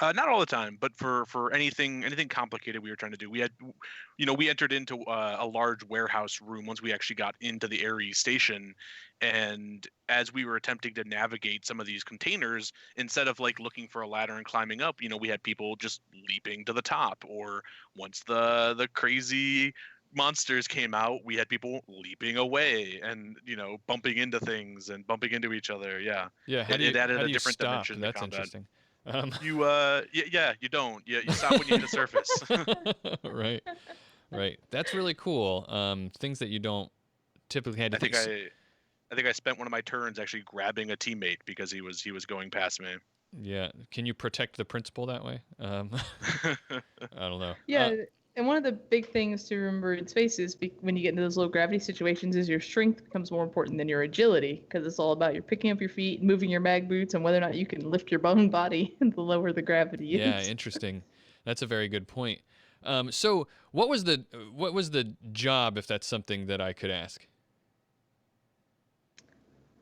S2: Not all the time, but for anything complicated we were trying to do. We entered into a large warehouse room once we actually got into the Ares station, and as we were attempting to navigate some of these containers, instead of like looking for a ladder and climbing up, we had people just leaping to the top, or once the crazy monsters came out, we had people leaping away and bumping into things and bumping into each other. Yeah, it added a different dimension.
S1: That's interesting.
S2: You don't. You stop when you hit the surface.
S1: Right. That's really cool. Things that you don't typically have to think.
S2: I think I spent one of my turns actually grabbing a teammate because he was going past me.
S1: Yeah. Can you protect the principal that way? I don't know.
S5: Yeah. And one of the big things to remember in space is when you get into those low gravity situations is your strength becomes more important than your agility, because it's all about you're picking up your feet, moving your mag boots, and whether or not you can lift your bone body the lower the gravity is.
S1: Yeah, interesting. That's a very good point. So what was the job, if that's something that I could ask?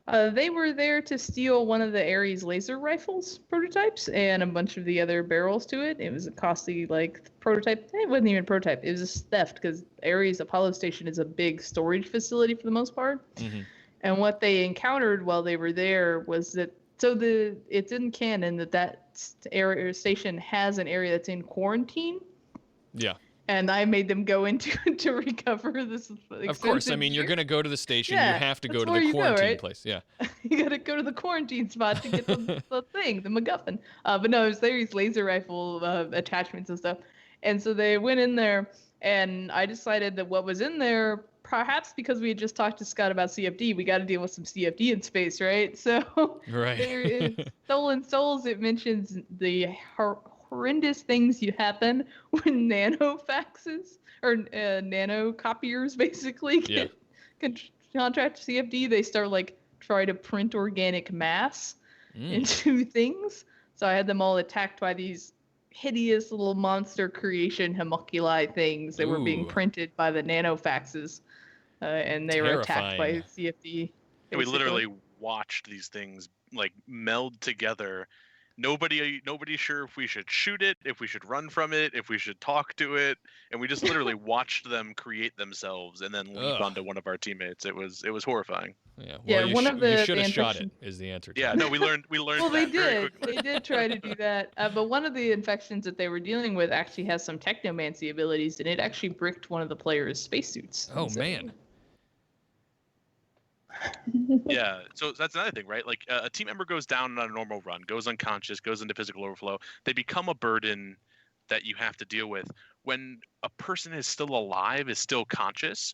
S5: They were there to steal one of the Ares laser rifles prototypes and a bunch of the other barrels to it. It was a costly prototype. It wasn't even a prototype. It was a theft, because Ares Apollo Station is a big storage facility for the most part. Mm-hmm. And what they encountered while they were there was that it's in canon that station has an area that's in quarantine.
S1: Yeah.
S5: And I made them go into to recover this.
S1: Of course, I mean, you're going to go to the station.
S5: Yeah,
S1: you have to go to the quarantine place. Yeah.
S5: You got to go to the quarantine spot to get the thing, the MacGuffin. But no, it was these laser rifle attachments and stuff. And so they went in there, and I decided that what was in there, perhaps because we had just talked to Scott about CFD, we got to deal with some CFD in space, right? So in Stolen Souls, it mentions the horrendous things you happen when nanofaxes or nanocopiers basically contract CFD. They start try to print organic mass into things. So I had them all attacked by these hideous little monster creation homunculi things that were being printed by the nanofaxes, and they were attacked by CFD.
S2: We literally watched these things meld together. Nobody's sure if we should shoot it, if we should run from it, if we should talk to it, and we just literally watched them create themselves and then leap onto one of our teammates. It was horrifying.
S1: Yeah. Well, you should have shot it. Is the answer?
S2: Yeah. No, we learned.
S5: Well, they did. They did try to do that. But one of the infections that they were dealing with actually has some technomancy abilities, and it actually bricked one of the players' spacesuits.
S1: Oh man.
S2: Yeah, so that's another thing, right? A team member goes down on a normal run, goes unconscious, goes into physical overflow. They become a burden that you have to deal with. when a person is still alive, is still conscious,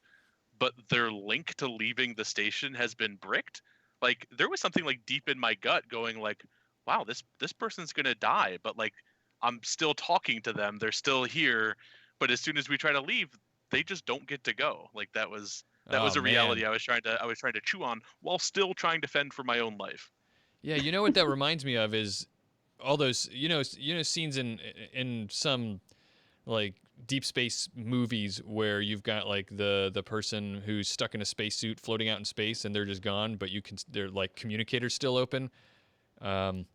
S2: but their link to leaving the station has been bricked. Like there was something like deep in my gut going like, wow, this person's gonna die, but like I'm still talking to them, they're still here, but as soon as we try to leave, they just don't get to go. Like that was a reality
S1: man.
S2: I was trying to chew on while still trying to fend for my own life.
S1: Yeah, you know what that reminds me of is all those scenes in some like deep space movies where you've got like the person who's stuck in a spacesuit floating out in space and they're just gone, but they're like communicators still open. That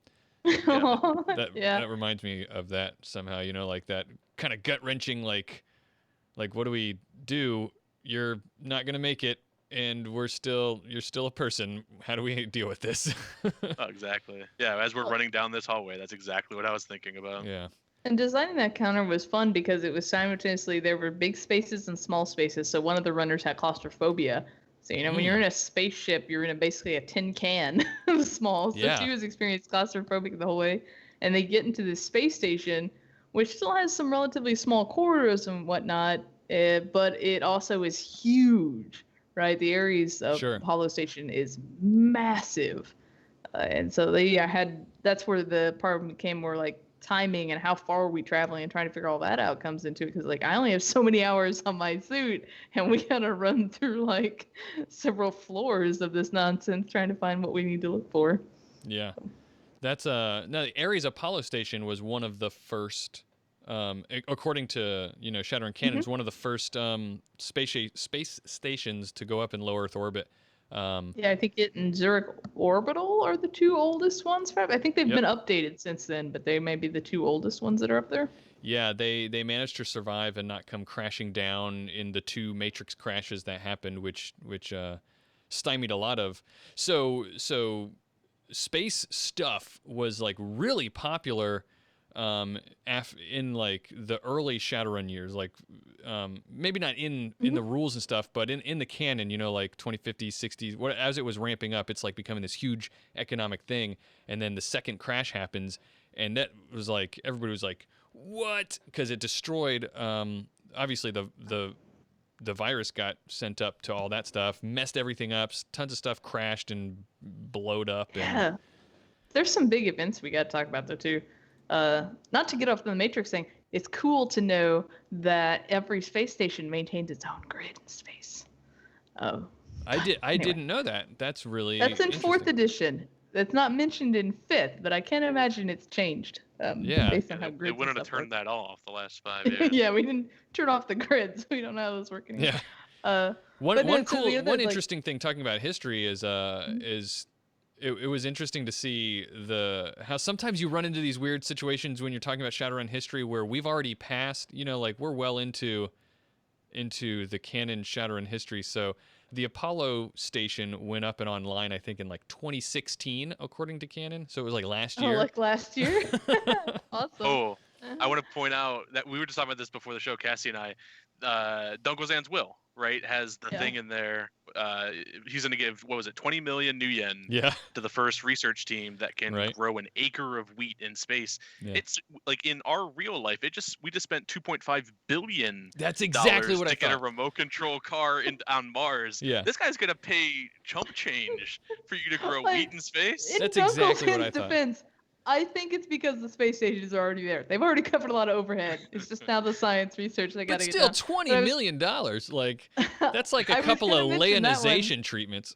S1: reminds me of that somehow, like that kind of gut-wrenching like what do we do? You're not going to make it and you're still a person. How do we deal with this?
S2: Oh, exactly. Yeah, as we're running down this hallway, that's exactly what I was thinking about.
S1: Yeah.
S5: And designing that counter was fun because it was simultaneously there were big spaces and small spaces. So one of the runners had claustrophobia. So when you're in a spaceship, you're in basically a tin can of small. So she was experiencing claustrophobic the whole way. And they get into this space station, which still has some relatively small corridors and whatnot, but it also is huge, right? The Ares of Apollo Station is massive. And so that's where the part became more like timing and how far are we traveling and trying to figure all that out comes into it, because like I only have so many hours on my suit and we gotta run through like several floors of this nonsense trying to find what we need to look for.
S1: Yeah, that's the Ares Apollo Station was one of the first, according to Shadowrun canon, is one of the first space stations to go up in low Earth orbit.
S5: I think it and Zurich Orbital are the two oldest ones. I think they've been updated since then, but they may be the two oldest ones that are up there.
S1: Yeah, they managed to survive and not come crashing down in the two Matrix crashes that happened, which stymied a lot of. So space stuff was like really popular in like the early Shadowrun years, like maybe not in the rules and stuff, but in the canon, like 2050s, 60s, as it was ramping up, it's like becoming this huge economic thing. And then the second crash happens, and that was like everybody was like, "What?" Because it destroyed. Obviously, the virus got sent up to all that stuff, messed everything up. Tons of stuff crashed and blowed up.
S5: Yeah, there's some big events we got to talk about though too. Not to get off the Matrix thing, it's cool to know that every space station maintains its own grid in space.
S1: I didn't know that. That's really
S5: that's in 4th edition. That's not mentioned in 5th, but I can't imagine it's changed. Based on how grids
S2: they wouldn't have turned that off the last 5 years.
S5: Yeah, we didn't turn off the grids. We don't know how those work anymore.
S1: Yeah. One interesting thing talking about history is It was interesting to see how sometimes you run into these weird situations when you're talking about Shadowrun history where we've already passed, like we're well into the canon Shadowrun history. So the Apollo station went up and online, I think, in like 2016, according to canon. So it was like last year.
S5: Oh, like last year? Awesome.
S2: Oh, I want to point out that we were just talking about this before the show, Cassie and I. Dungozan's will, right, has the thing in there. He's going to give, 20 million new yen to the first research team that can grow an acre of wheat in space. Yeah. It's like in our real life, we just spent $2.5 billion.
S1: That's exactly what I thought.
S2: To get a remote control car on Mars. Yeah. This guy's going to pay chump change for you to grow wheat in space.
S1: That's exactly what I thought.
S5: Defense, I think it's because the space stations are already there. They've already covered a lot of overhead. It's just now the science research they got to get done.
S1: But still, $20 million. Like, that's like a couple of leonization treatments.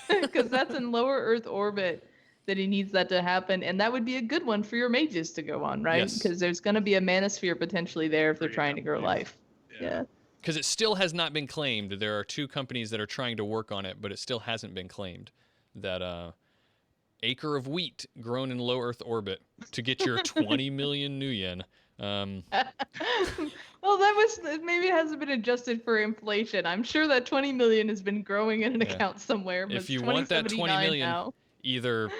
S5: Because that's in lower Earth orbit that he needs that to happen. And that would be a good one for your mages to go on, right? Because there's going to be a manosphere potentially there if they're trying to grow life. Yeah.
S1: Because it still has not been claimed. There are 2 companies that are trying to work on it, but it still hasn't been claimed that acre of wheat grown in low Earth orbit to get your 20 million new yen.
S5: Well, maybe it hasn't been adjusted for inflation. I'm sure that 20 million has been growing in an account somewhere. But
S1: if you want that 20 million,
S5: now.
S1: Either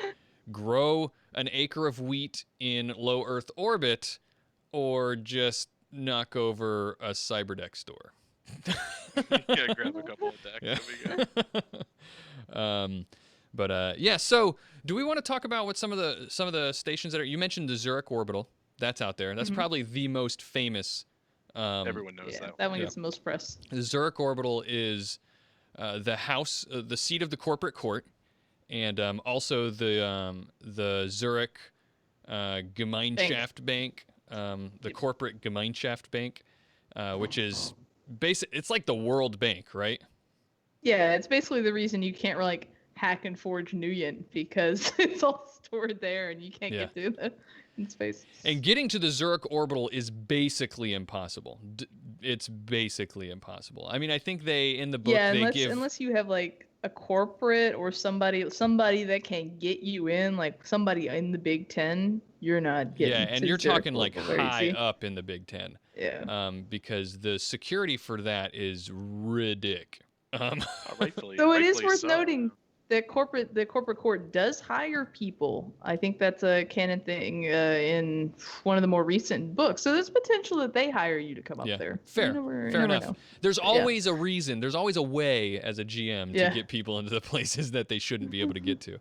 S1: grow an acre of wheat in low Earth orbit, or just knock over a cyberdeck store.
S2: Yeah, grab a couple of decks.
S1: Yeah. There we go. So do we want to talk about what some of the stations that are? You mentioned the Zurich Orbital. That's out there. That's probably the most famous
S2: Everyone knows
S5: Yeah,
S2: that.
S5: that one gets the most press.
S1: The Zurich orbital is the house, the seat of the corporate court, and also the Zurich Gemeinschaft Bank, the corporate Gemeinschaft Bank, which is it's like the World Bank, right?
S5: Yeah, it's basically the reason you can't like hack and forge Nuyen, because it's all stored there and you can't get to it in space.
S1: And getting to the Zurich orbital is basically impossible. It's basically impossible. I mean, I think in the book
S5: unless you have like a corporate or somebody that can get you in, like somebody in the Big Ten, you're not getting.
S1: Yeah, and you're talking like high up in the Big Ten.
S5: Yeah.
S1: Because the security for that is ridiculous.
S5: So it is worth noting that the corporate court does hire people. I think that's a canon thing in one of the more recent books. So there's potential that they hire you to come up there.
S1: Fair enough. Know. There's always a reason. There's always a way as a GM to get people into the places that they shouldn't be able to get to.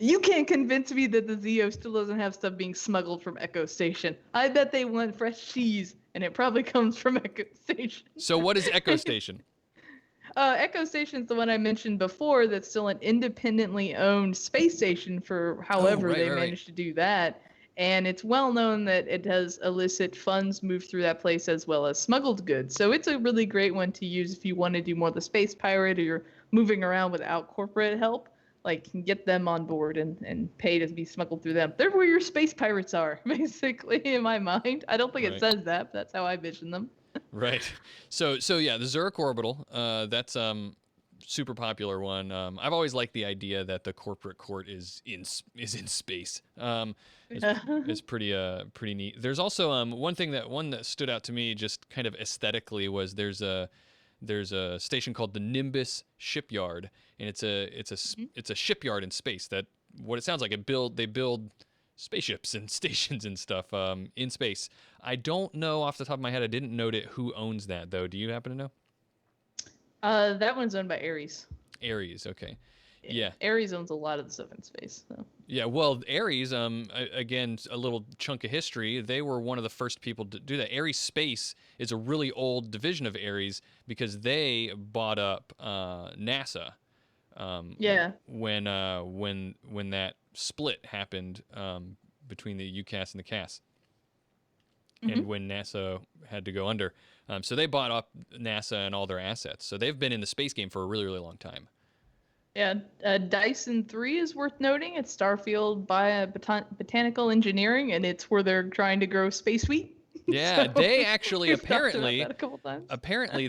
S5: You can't convince me that the Zeo still doesn't have stuff being smuggled from Echo Station. I bet they want fresh cheese, and it probably comes from Echo Station.
S1: So what is Echo Station?
S5: Echo Station's the one I mentioned before that's still an independently owned space station for however they managed to do that. And it's well known that it does illicit funds move through that place as well as smuggled goods. So it's a really great one to use if you want to do more of the space pirate or you're moving around without corporate help. Like, you can get them on board and pay to be smuggled through them. They're where your space pirates are, basically, in my mind. I don't think it says that, but that's how I vision them.
S1: Right. So yeah, the Zurich orbital, that's super popular one. I've always liked the idea that the corporate court is in space. It's pretty neat. There's also one that stood out to me just kind of aesthetically was there's a station called the Nimbus Shipyard, and it's a shipyard in space that what it sounds like they build spaceships and stations and stuff in space. I don't know off the top of my head. I didn't note it who owns that though. Do you happen to know?
S5: That one's owned by Ares.
S1: Ares, okay. Yeah.
S5: Ares owns a lot of the stuff in space, so.
S1: Yeah, well, Ares, again, a little chunk of history. They were one of the first people to do that. Ares Space is a really old division of Ares because they bought up NASA. When that split happened between the UCAS and the CAS, and when NASA had to go under, so they bought up NASA and all their assets. So they've been in the space game for a really, really long time.
S5: Yeah, Dyson 3 is worth noting. It's Starfield Botanical Engineering, and it's where they're trying to grow space wheat.
S1: Yeah, so they actually apparently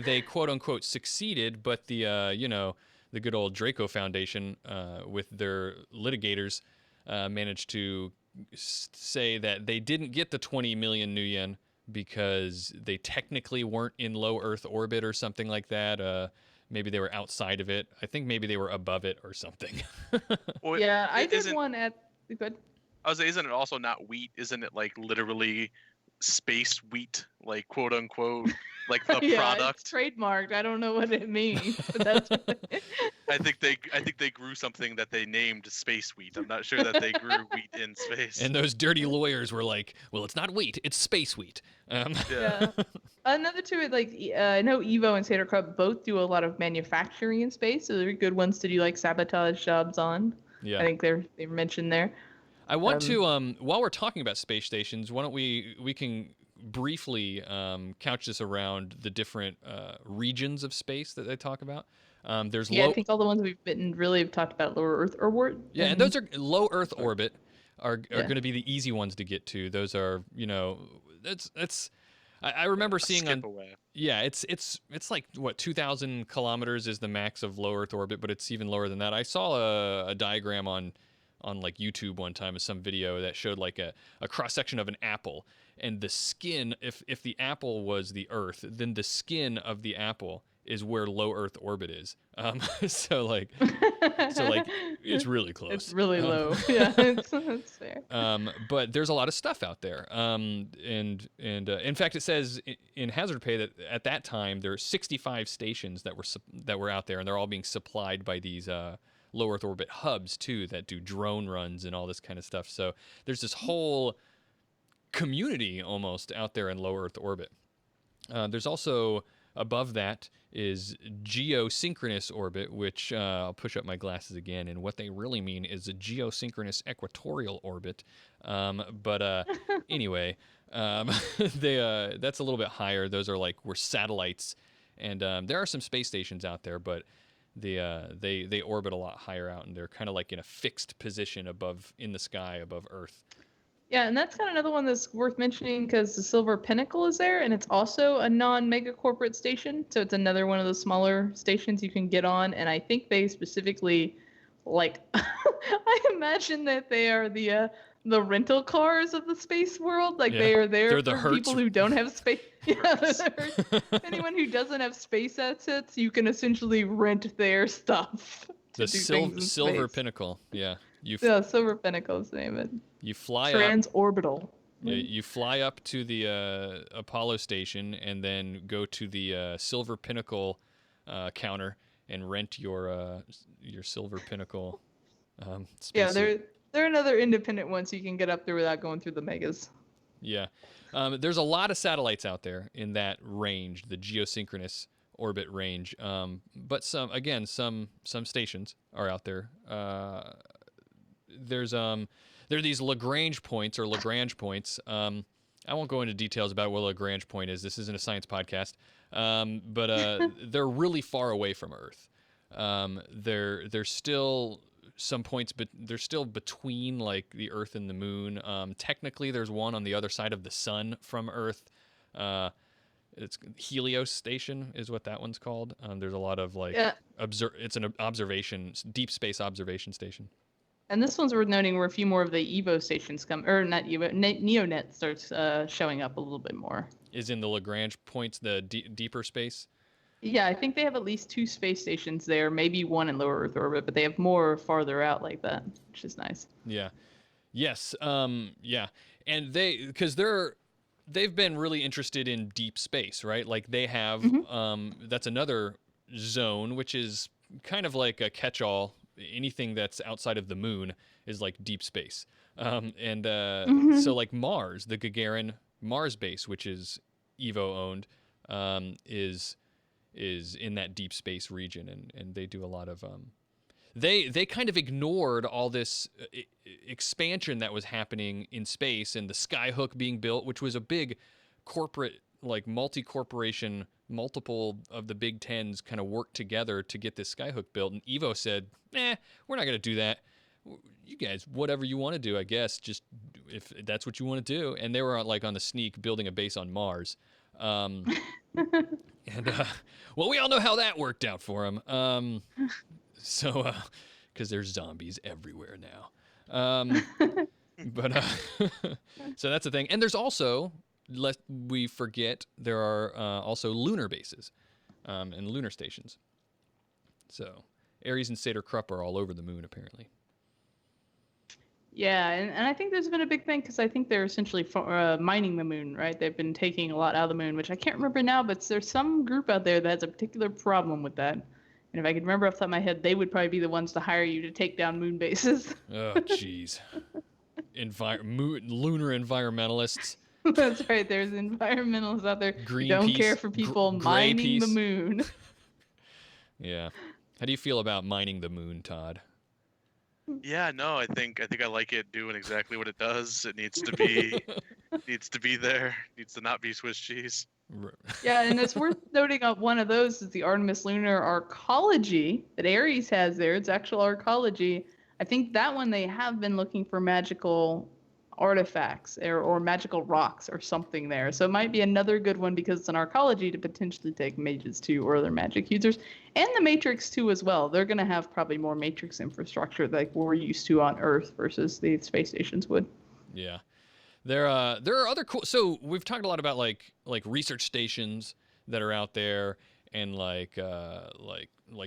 S1: they quote unquote succeeded, but the good old Draco Foundation with their litigators managed to say that they didn't get the 20 million new yen because they technically weren't in low Earth orbit or something like that. Maybe they were outside of it. I think maybe they were above it or something.
S2: Well,
S5: yeah, I did one at. Good.
S2: I was saying, isn't it also not wheat? Isn't it like literally space wheat, like quote unquote, like the product?
S5: It's trademarked. I don't know what it means. But that's
S2: I think they grew something that they named space wheat. I'm not sure that they grew wheat in space.
S1: And those dirty lawyers were like, "Well, it's not wheat, it's space wheat."
S5: Yeah. Another two, like I know Evo and Satyr Cup both do a lot of manufacturing in space, so they're good ones to do like sabotage jobs on. Yeah. I think they're mentioned there.
S1: I want to while we're talking about space stations, why don't we can briefly couch this around the different regions of space that they talk about. I
S5: think all the ones we've really have talked about lower Earth orbit.
S1: Yeah, and those are low Earth orbit are going to be the easy ones to get to. Those are that's. I remember seeing it's like what 2,000 kilometers is the max of low Earth orbit, but it's even lower than that. I saw a diagram on like YouTube one time of some video that showed like a cross section of an apple, and the skin, if the apple was the Earth, then the skin of the apple is where low Earth orbit is. So it's really close.
S5: It's really low. Yeah, it's fair.
S1: But there's a lot of stuff out there. And in fact, it says in Hazard Pay that at that time there are 65 stations that were out there, and they're all being supplied by these low Earth orbit hubs too that do drone runs and all this kind of stuff. So there's this whole community almost out there in low Earth orbit. There's also above that is geosynchronous orbit, which I'll push up my glasses again, and what they really mean is a geosynchronous equatorial orbit. Anyway, that's a little bit higher. Those are like we're satellites, and there are some space stations out there, but they orbit a lot higher out, and they're kind of like in a fixed position above in the sky above Earth.
S5: Yeah, and that's kind of another one that's worth mentioning because the Silver Pinnacle is there, and it's also a non-mega corporate station. So it's another one of the smaller stations you can get on, and I think they specifically, like, I imagine that they are the rental cars of the space world. Like they are there for people who don't have space. Yeah, anyone who doesn't have space assets, you can essentially rent their stuff.
S1: The Silver Pinnacle, yeah.
S5: Silver Pinnacle is the name of it.
S1: You fly
S5: Transorbital.
S1: You fly up to the Apollo station and then go to the Silver Pinnacle counter and rent your Silver Pinnacle space.
S5: Yeah, they're another independent one, so you can get up there without going through the megas.
S1: Yeah, there's a lot of satellites out there in that range, the geosynchronous orbit range. But some stations are out there. There are these Lagrange points. I won't go into details about what a Lagrange point is. This isn't a science podcast. But they're really far away from Earth. There's still some points, but they're still between like the Earth and the Moon. Technically, there's one on the other side of the Sun from Earth. It's Helios Station is what that one's called. There's a lot of like it's an deep space observation station.
S5: And this one's worth noting where a few more of the Evo stations come, or not Evo, NeoNet starts showing up a little bit more.
S1: Is in the Lagrange points the deeper space?
S5: Yeah, I think they have at least 2 space stations there, maybe one in low Earth orbit, but they have more farther out like that, which is nice.
S1: Yeah. Yes. Yeah. And they've been really interested in deep space, right? Like they have, that's another zone, which is kind of like a catch-all. Anything that's outside of the Moon is like deep space. So like Mars, the Gagarin Mars base, which is Evo owned, is in that deep space region, and they do a lot of they kind of ignored all this expansion that was happening in space and the Skyhook being built, which was a big corporate, like multi-corporation, multiple of the Big Tens kind of worked together to get this Skyhook built. And Evo said, we're not going to do that. You guys, whatever you want to do, I guess, just if that's what you want to do. And they were like on the sneak building a base on Mars. Well, we all know how that worked out for them. So, because there's zombies everywhere now. So that's the thing. And there's also, lest we forget, there are also lunar bases and lunar stations. So Ares and Satyr Krupp are all over the Moon, apparently.
S5: Yeah, and I think there's been a big thing because I think they're essentially mining the Moon, right? They've been taking a lot out of the Moon, which I can't remember now, but there's some group out there that has a particular problem with that. And if I could remember off the top of my head, they would probably be the ones to hire you to take down moon bases.
S1: Oh, jeez. Lunar environmentalists.
S5: That's right. There's environmentalists out there who don't care for people mining the Moon.
S2: Yeah.
S1: How do you feel about mining the Moon, Todd?
S2: Yeah, no, I think I like it doing exactly what it does. It needs to be there. Needs to not be Swiss cheese.
S5: Yeah, and it's worth noting one of those is the Artemis Lunar Arcology that Ares has there. It's actual arcology. I think that one they have been looking for magical artifacts or magical rocks or something there. So it might be another good one because it's an arcology to potentially take mages too or other magic users. And the Matrix too as well. They're going to have probably more Matrix infrastructure like we're used to on Earth versus the space stations would.
S1: Yeah. There are other cool. So we've talked a lot about like research stations that are out there, and like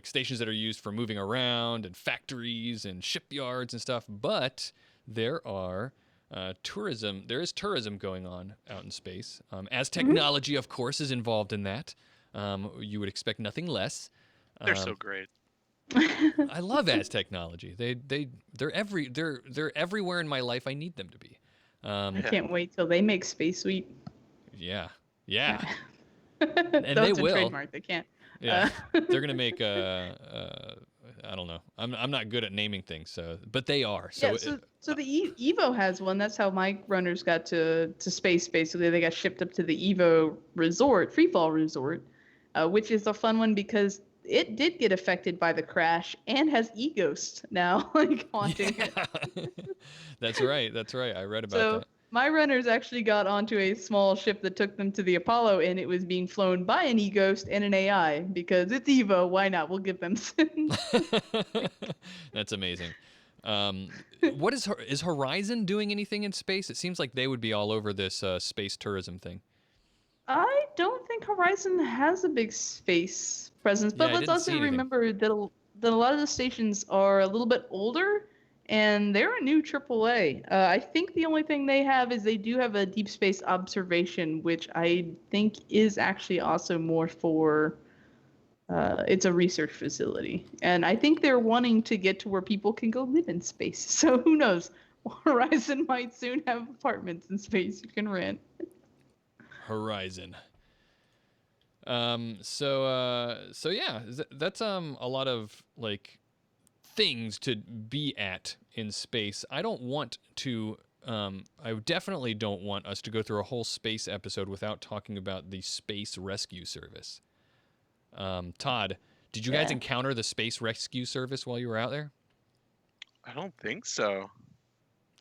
S1: stations that are used for moving around, and factories and shipyards and stuff. But there are tourism. There is tourism going on out in space. As technology, of course, is involved in that. You would expect nothing less.
S2: They're so great.
S1: I love as technology. They're everywhere in my life. I need them to be.
S5: I can't wait till they make Space Suite.
S1: Yeah. And
S5: No,
S1: they
S5: it's a
S1: will.
S5: trademark. They can't.
S1: Yeah, they're gonna make I don't know. I'm not good at naming things, but they are.
S5: So the Evo has one. That's how my runners got to space. Basically, they got shipped up to the Evo resort, freefall resort, which is a fun one because it did get affected by the crash and has e-ghosts now, like haunting it.
S1: That's right. I read about
S5: So
S1: that.
S5: my runners actually got onto a small ship that took them to the Apollo, and it was being flown by an e-ghost and an AI because it's Evo. Why not? We'll give them sins.
S1: That's amazing. What is Horizon doing anything in space? It seems like they would be all over this space tourism thing.
S5: I don't think Horizon has a big space presence, but
S1: Yeah, I
S5: let's
S1: didn't see
S5: also
S1: anything.
S5: remember that a lot of the stations are a little bit older, and they're a new AAA. I think the only thing they have is they do have a deep space observation, which I think is actually also more for it's a research facility, and I think they're wanting to get to where people can go live in space. So who knows? Horizon might soon have apartments in space you can rent.
S1: Horizon. So yeah, that's a lot of like things to be at in space. I don't want to I definitely don't want us to go through a whole space episode without talking about the Space Rescue Service. Todd, did you guys encounter the Space Rescue Service while you were out there?
S2: I don't think so.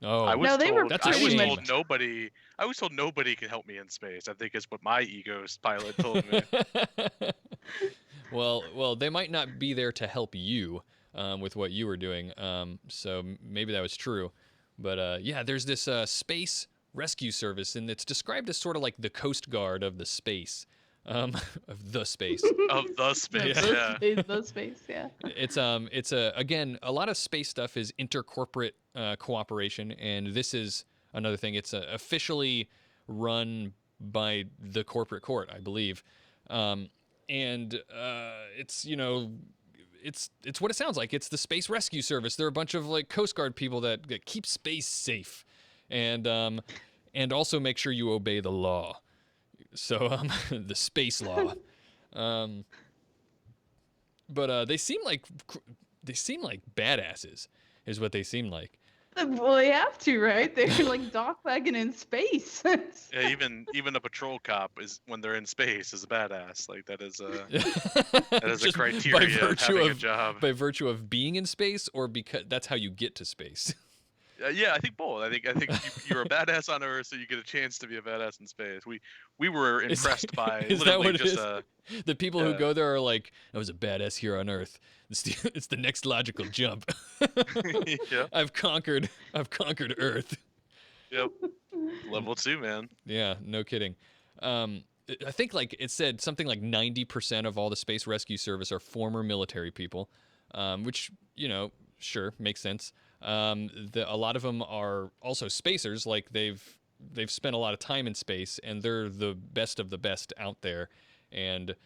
S1: Oh,
S2: I was
S5: No, they
S2: told,
S5: were
S1: That's a
S2: I was
S1: shame.
S2: told nobody. I was told nobody could help me in space. I think is what my e-ghost pilot told me.
S1: well, they might not be there to help you with what you were doing. So maybe that was true. But yeah, there's this Space Rescue Service, and it's described as sort of like the Coast Guard of the space. Of the space.
S2: Of the space,
S1: Yeah.
S2: yeah.
S5: The space, yeah.
S1: It's again, a lot of space stuff is intercorporate cooperation, and this is another thing. It's officially run by the corporate court, I believe, and it's it's what it sounds like. It's the Space Rescue Service. They're a bunch of like Coast Guard people that keep space safe, and also make sure you obey the law. So the space law. But they seem like badasses, is what they seem like.
S5: Well, they have to, right? They're like dogwagging in space.
S2: Yeah, even a patrol cop is when they're in space is a badass. Like that is a
S1: Just
S2: criteria of having a job.
S1: By virtue of being in space, or because that's how you get to space.
S2: Yeah, I think both. I think you're a badass on Earth, so you get a chance to be a badass in space. We were impressed by
S1: Is that
S2: literally
S1: what
S2: just
S1: it is? The people who go there are like, I was a badass here on Earth. It's the next logical jump.
S2: Yeah.
S1: I've conquered Earth.
S2: Yep. Level 2, man.
S1: Yeah, no kidding. I think like it said something like 90% of all the Space Rescue Service are former military people, which sure makes sense. A lot of them are also spacers. Like they've spent a lot of time in space, and they're the best of the best out there. And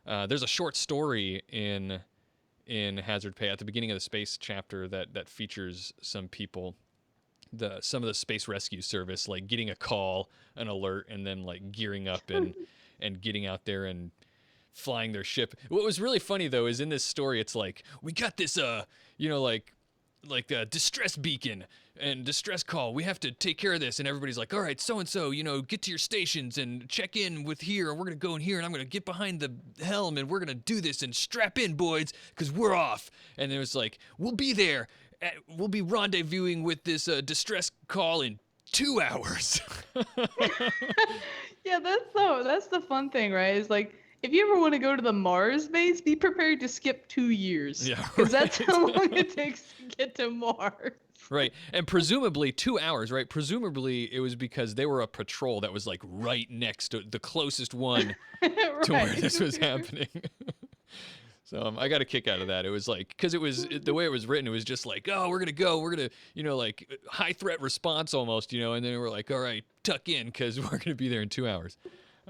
S1: there's a short story in Hazard Pay at the beginning of the space chapter that features some people, some of the Space Rescue Service, like getting a call, an alert, and then like gearing up and getting out there and flying their ship. What was really funny though is in this story, it's like, we got this like a distress beacon and distress call. We have to take care of this. And everybody's like, all right, so-and-so, get to your stations and check in with here. And we're going to go in here, and I'm going to get behind the helm, and we're going to do this, and strap in, boys, because we're off. And it was like, we'll be there. We'll be rendezvousing with this distress call in 2 hours.
S5: Yeah, that's the fun thing, right? Is like, if you ever want to go to the Mars base, be prepared to skip 2 years.
S1: Yeah,
S5: Because that's how long it takes to get to Mars.
S1: Right. And presumably 2 hours, right? Presumably it was because they were a patrol that was like right next to the closest one to where this was happening. So I got a kick out of that. It was like, because the way it was written, it was just like, oh, we're going to, like high threat response almost, and then we're like, all right, tuck in because we're going to be there in 2 hours.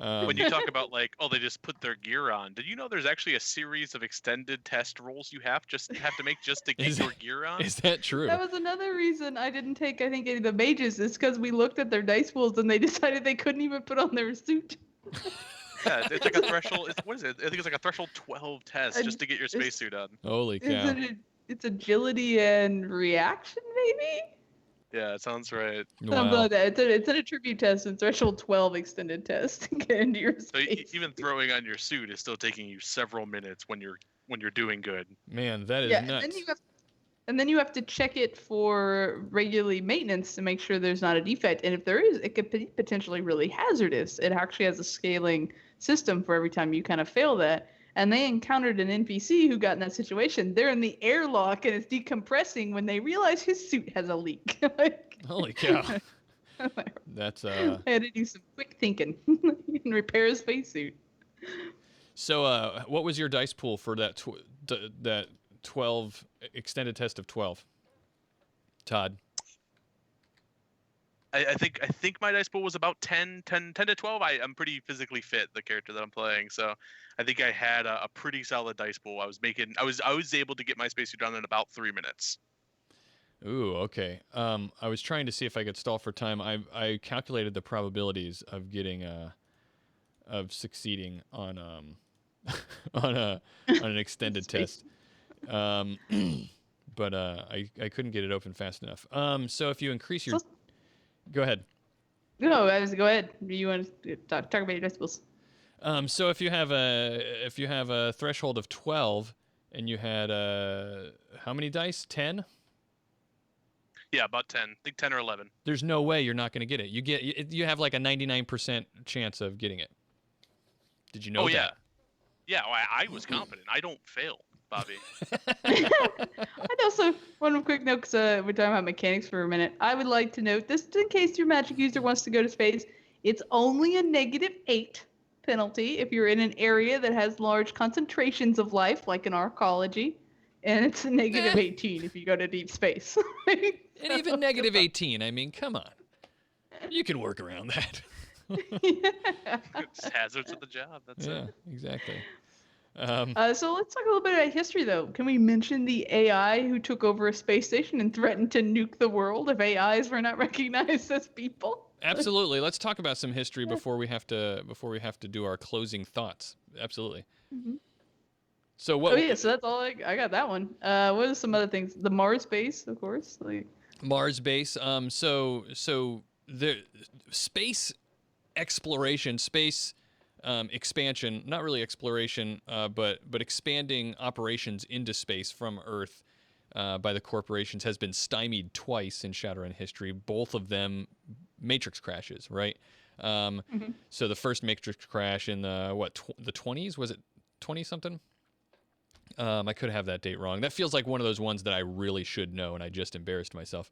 S2: When you talk about like, oh, they just put their gear on. Did you know there's actually a series of extended test rolls you have to make just to get your gear on?
S1: Is that true?
S5: That was another reason I didn't take, I think, any of the mages, is because we looked at their dice pools and they decided they couldn't even put on their suit.
S2: Yeah, it's like a threshold. What is it? I think it's like a threshold 12 test just to get your spacesuit on.
S1: Holy cow.
S5: It's agility and reaction, maybe?
S2: Yeah, it sounds right.
S5: Something
S1: Wow.
S5: like that. It's an attribute test and threshold 12 extended test to get into your
S2: So
S5: space.
S2: even throwing on your suit is still taking you several minutes when you're doing good.
S1: Man, that is
S5: yeah,
S1: nuts.
S5: and then you have to check it for regularly maintenance to make sure there's not a defect. And if there is, it could be potentially really hazardous. It actually has a scaling system for every time you kind of fail that. And they encountered an NPC who got in that situation. They're in the airlock and it's decompressing when they realize his suit has a leak.
S1: Holy cow. That's
S5: I had to do some quick thinking and repair his spacesuit.
S1: So what was your dice pool for that that 12 extended test of 12? Todd.
S2: I think my dice pool was about 10 to 12. I'm pretty physically fit, the character that I'm playing, so I think I had a pretty solid dice pool. I was able to get my spacesuit done in about 3 minutes.
S1: Ooh, okay. I was trying to see if I could stall for time. I calculated the probabilities of getting of succeeding on on an extended test. But I couldn't get it open fast enough. So if you increase your go ahead.
S5: No, go ahead. You want to talk about your decibels?
S1: So if you have a threshold of 12 and you had how many dice? 10?
S2: Yeah, about 10. I think 10 or 11.
S1: There's no way you're not going to get it. You have like a 99% chance of getting it. Did you know that?
S2: Yeah. Yeah, well, I was confident. I don't fail, Bobby.
S5: I'd also, one quick note, because we're talking about mechanics for a minute. I would like to note this in case your magic user wants to go to space. It's only a -8 penalty if you're in an area that has large concentrations of life, like in arcology, and it's a -18 if you go to deep space.
S1: And even -18. I mean, come on. You can work around that.
S2: It's hazards of the job. That's it.
S1: Exactly.
S5: So let's talk a little bit about history, though. Can we mention the AI who took over a space station and threatened to nuke the world if AIs were not recognized as people?
S1: Absolutely. Let's talk about some history before we have to do our closing thoughts. Absolutely.
S5: Mm-hmm.
S1: So what?
S5: Oh yeah, so that's all I got that one. What are some other things? The Mars base, of course.
S1: Mars base. So the space exploration, space expansion, not really exploration, but expanding operations into space from Earth by the corporations has been stymied twice in Shadowrun history. Both of them matrix crashes, right? So the first matrix crash in the the 20s, was it 20 something? I could have that date wrong. That feels like one of those ones that I really should know, and I just embarrassed myself.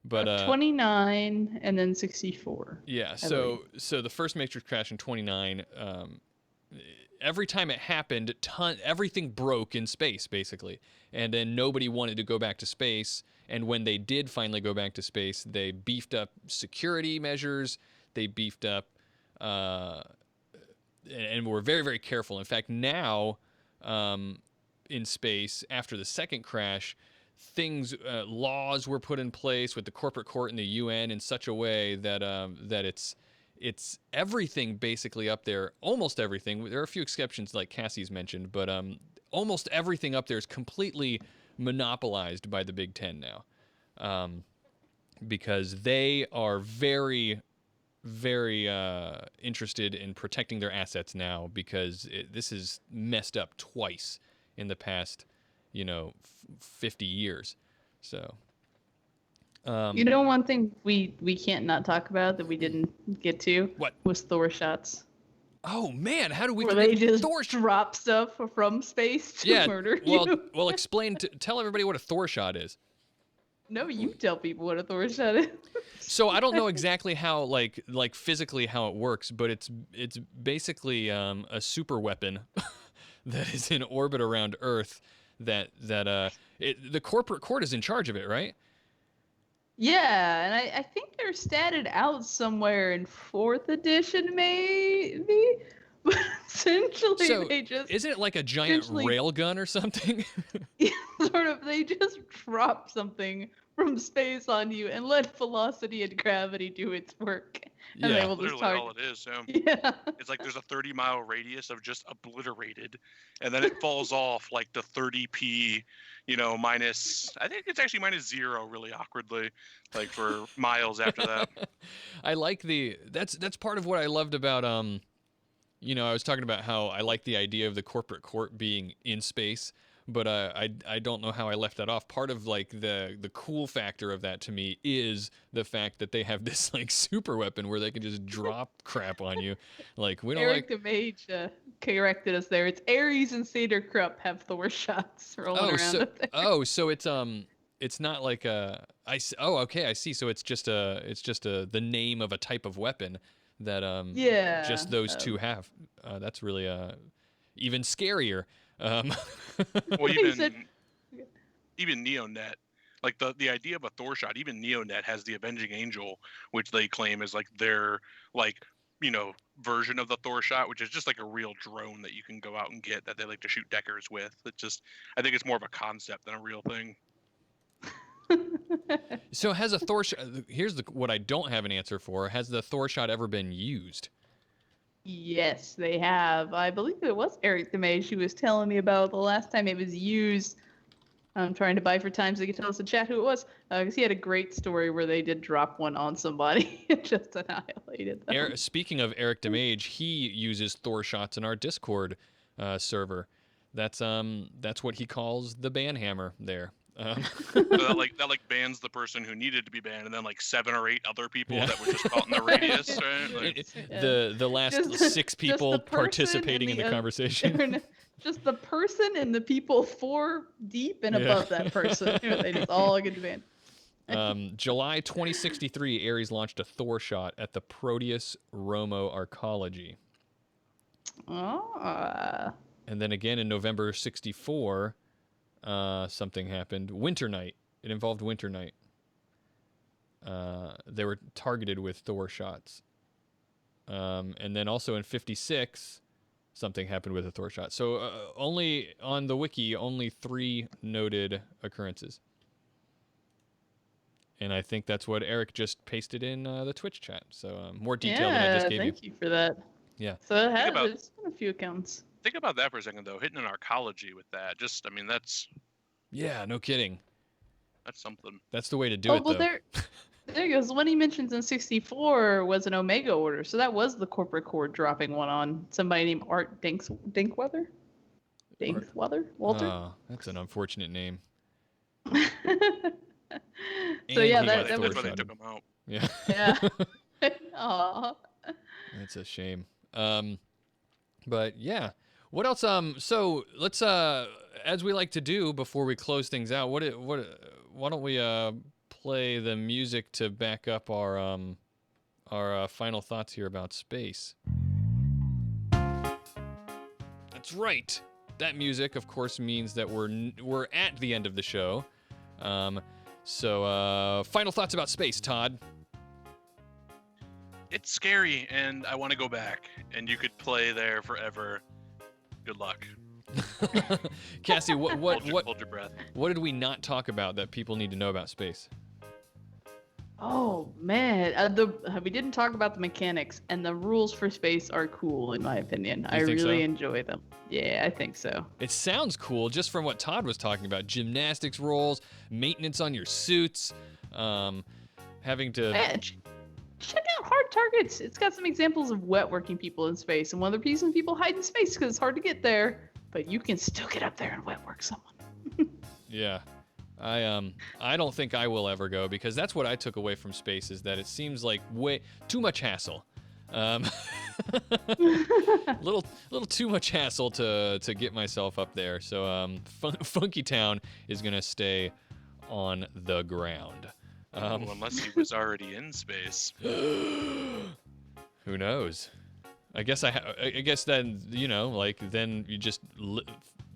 S1: But
S5: 29 and then 64.
S1: Yeah. So the first matrix crash in 29. Every time it happened, everything broke in space basically, and then nobody wanted to go back to space. And when they did finally go back to space, they beefed up security measures. They beefed up and were very, very careful. In fact, now in space after the second crash, laws were put in place with the corporate court and the UN in such a way that that it's everything basically up there, almost everything. There are a few exceptions like Cassie's mentioned, but almost everything up there is completely monopolized by the Big Ten now, because they are very, very interested in protecting their assets now, because this is messed up twice in the past 50 years. So
S5: one thing we can't not talk about that we didn't get to was Thor shots.
S1: Oh man, how do we
S5: where they just drop stuff from space to murder you?
S1: Well, tell everybody what a Thor shot is.
S5: No, you tell people what a Thor shot is.
S1: So I don't know exactly how like physically how it works, but it's basically a super weapon that is in orbit around Earth. The corporate court is in charge of it, right?
S5: Yeah, and I think they're statted out somewhere in 4th edition, maybe. Essentially,
S1: So,
S5: they just
S1: isn't it like a giant
S5: essentially-
S1: rail gun or something?
S5: sort of they just drop something from space on you and let velocity and gravity do its work. And they
S1: Yeah.
S5: will just
S2: Literally
S5: target.
S2: all it is.
S5: Yeah.
S2: It's like there's a 30-mile radius of just obliterated, and then it falls off like the 30p, minus. I think it's actually -0 really awkwardly, like for miles after that.
S1: I like that's part of what I loved about I was talking about how I like the idea of the corporate court being in space, but I don't know how I left that off. Part of like the cool factor of that to me is the fact that they have this like super weapon where they can just drop crap on you. Like we don't
S5: Eric
S1: like.
S5: the Mage corrected us there. It's Ares and Cedar Krupp have Thor shots rolling around up there.
S1: So it's not like okay, I see. So it's just the name of a type of weapon that
S5: Yeah.
S1: just those two have. That's really even scarier.
S2: Well,
S5: He said-
S2: even Neonet, like the idea of a Thor shot, even Neonet has the Avenging Angel, which they claim is like their version of the Thor shot, which is just like a real drone that you can go out and get that they like to shoot deckers with. I think it's more of a concept than a real thing.
S1: So has a Thor shot? Here's what I don't have an answer for. Has the Thor shot ever been used?
S5: Yes, they have. I believe it was Eric the Mage who was telling me about the last time it was used. I'm trying to buy for time so they can tell us in chat who it was, because he had a great story where they did drop one on somebody and just annihilated them.
S1: Speaking of Eric DeMage, he uses Thor shots in our Discord server. That's what he calls the banhammer there.
S2: So that bans the person who needed to be banned, and then like 7 or 8 other people that were just caught in the radius, right? Like,
S1: The last
S5: Just
S1: 6
S5: the
S1: people
S5: person
S1: participating in the conversation.
S5: Just the person and the people 4 deep and above that person. They just all get banned.
S1: July 2063, Ares launched a Thor shot at the Proteus Romo Arcology.
S5: Oh.
S1: And then again in November 64, something happened. Winter Night. It involved Winter Night. They were targeted with Thor shots. And then also in 56, something happened with a Thor shot. So only on the wiki, only 3 noted occurrences. And I think that's what Eric just pasted in the Twitch chat. So more detail than I just gave you.
S5: Thank you for that.
S1: Yeah.
S5: So it's been a few accounts.
S2: think about that for a second, though. Hitting an arcology with that, that's
S1: Yeah, no kidding.
S2: something.
S1: That's the way to do it,
S5: well,
S1: though.
S5: there he goes. The one he mentions in 64 was an Omega order, so that was the corporate cord dropping one on somebody named Art Dinkweather. Walter.
S1: Oh, that's an unfortunate name.
S5: So
S1: And
S5: yeah,
S1: he
S5: that
S1: got
S5: was.
S2: That's why they
S1: Thor
S2: took him out.
S1: Yeah.
S5: Yeah. Aw.
S1: That's a shame. But yeah. What else? So let's as we like to do before we close things out, why don't we play the music to back up our final thoughts here about space? That's right. That music, of course, means that we're at the end of the show. So final thoughts about space, Todd.
S2: It's scary, and I want to go back, and you could play there forever. Good luck.
S1: Cassie, what
S2: Hold your breath.
S1: what did we not talk about that people need to know about space?
S5: Oh man, we didn't talk about the mechanics, and the rules for space are cool in my opinion. I
S1: think
S5: really
S1: so?
S5: enjoy them. Yeah, I think so.
S1: It sounds cool just from what Todd was talking about. Gymnastics rolls, maintenance on your suits, having to...
S5: Yeah, check out Hard Targets. It's got some examples of wet working people in space, and one of the reasons people hide in space because it's hard to get there, but you can still get up there and wet work someone.
S1: Yeah. I don't think I will ever go because that's what I took away from space is that it seems like way too much hassle. little too much hassle to get myself up there. So Funky Town is gonna stay on the ground.
S2: Well, unless he was already in space.
S1: Who knows? I guess then then you just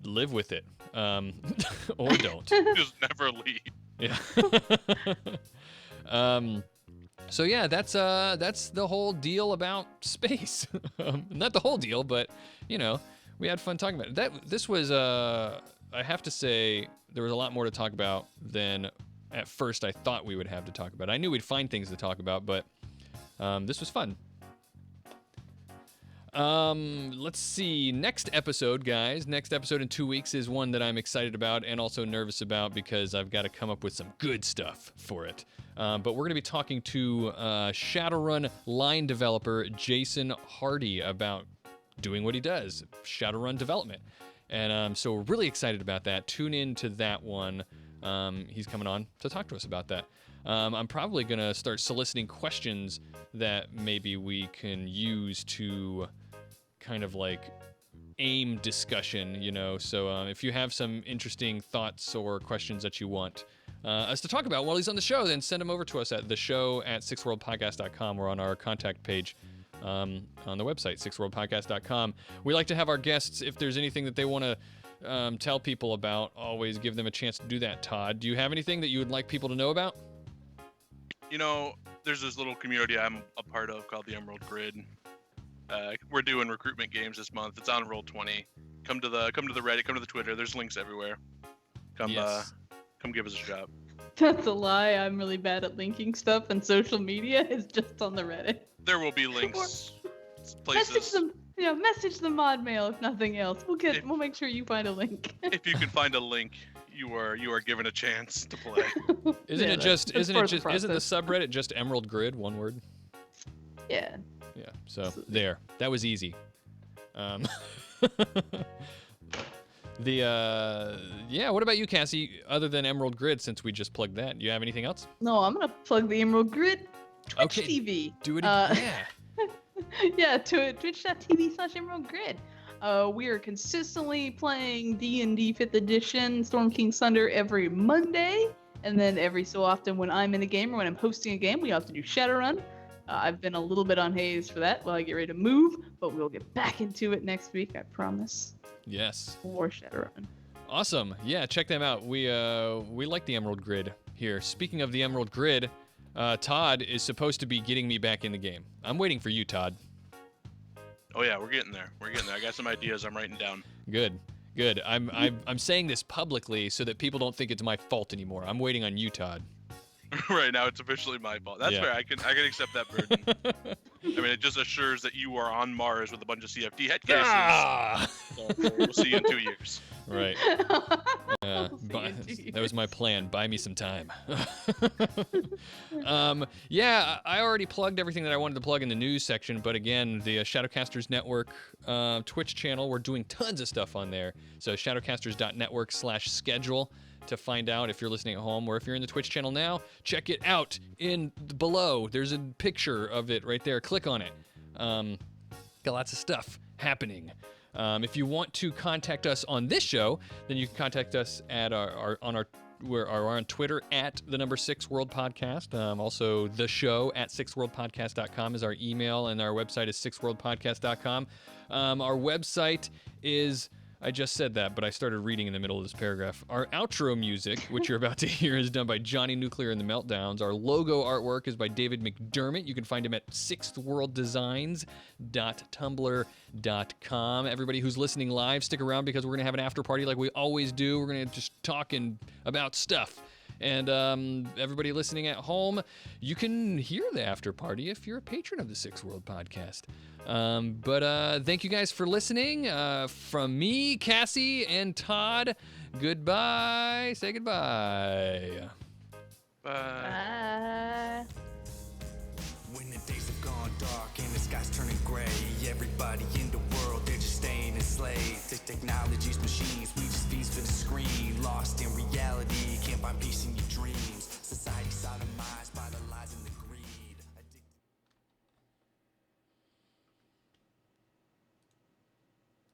S1: live with it, or don't.
S2: Just never leave.
S1: Yeah. So yeah, that's the whole deal about space. Not the whole deal, but you know, we had fun talking about it. This was I have to say there was a lot more to talk about than at first I thought we would have to talk about. I knew we'd find things to talk about, but this was fun. Let's see. Next episode, guys. Next episode in 2 weeks is one that I'm excited about and also nervous about because I've got to come up with some good stuff for it. But we're going to be talking to Shadowrun line developer Jason Hardy about doing what he does, Shadowrun development. And so we're really excited about that. Tune in to that one. He's coming on to talk to us about that. I'm probably going to start soliciting questions that maybe we can use to kind of like aim discussion, you know. So if you have some interesting thoughts or questions that you want us to talk about while he's on the show, then send them over to us at the show at sixworldpodcast.com or on our contact page on the website, sixworldpodcast.com. We like to have our guests, if there's anything that they want to tell people about, always give them a chance to do that. Todd, do you have anything that you would like people to know about?
S2: You know, there's this little community I'm a part of called the Emerald Grid. We're doing recruitment games this month. It's on Roll20. Come to the Reddit, come to the Twitter. There's links everywhere. Come give us a shout.
S5: That's a lie. I'm really bad at linking stuff, and social media is just on the Reddit.
S2: There will be links. Places.
S5: Message the mod mail if nothing else. We'll make sure you find a link.
S2: If you can find a link, you are given a chance to play.
S1: Isn't the subreddit just Emerald Grid, one word?
S5: Yeah.
S1: Yeah. So there. That was easy. What about you, Cassie? Other than Emerald Grid, since we just plugged that, do you have anything else?
S5: No, I'm gonna plug the Emerald Grid Twitch TV.
S1: Do it again.
S5: Yeah, to twitch.tv/Emerald Grid. We are consistently playing D&D 5th Edition Storm King's Thunder every Monday, and then every so often when I'm in a game or when I'm hosting a game, we have to do Shadowrun. I've been a little bit on hiatus for that while I get ready to move, but we'll get back into it next week, I promise.
S1: Yes.
S5: For Shadowrun.
S1: Awesome. Yeah, check them out. We like the Emerald Grid here. Speaking of the Emerald Grid, Todd is supposed to be getting me back in the game. I'm waiting for you, Todd.
S2: Oh yeah, we're getting there. I got some ideas I'm writing down.
S1: Good. I'm saying this publicly so that people don't think it's my fault anymore. I'm waiting on you, Todd.
S2: Right now, it's officially my fault. That's fair. I can accept that burden. I mean, it just assures that you are on Mars with a bunch of CFD head cases. So we'll see you in 2 years.
S1: Right. That was my plan. Buy me some time. I already plugged everything that I wanted to plug in the news section, but again, the Shadowcasters Network Twitch channel, we're doing tons of stuff on there. So shadowcasters.network/schedule to find out if you're listening at home, or if you're in the Twitch channel now, check it out below. There's a picture of it right there. Click on it. Got lots of stuff happening. If you want to contact us on this show, then you can contact us at we're on Twitter at @6worldpodcast. Also, the show at sixworldpodcast.com is our email, and our website is sixworldpodcast.com. Our website is, I just said that, but I started reading in the middle of this paragraph. Our outro music, which you're about to hear, is done by Johnny Nuclear and the Meltdowns. Our logo artwork is by David McDermott. You can find him at sixthworlddesigns.tumblr.com. Everybody who's listening live, stick around because we're going to have an after party like we always do. We're going to just talk about stuff. And everybody listening at home, you can hear the after party if you're a patron of the Six World Podcast. But thank you guys for listening. From me, Cassie, and Todd, goodbye. Say goodbye.
S5: Bye.
S6: When the days have gone dark and the sky's turning gray, everybody in the world, they're just staying enslaved to technology's machines. We just feast for the screen, lost in reality.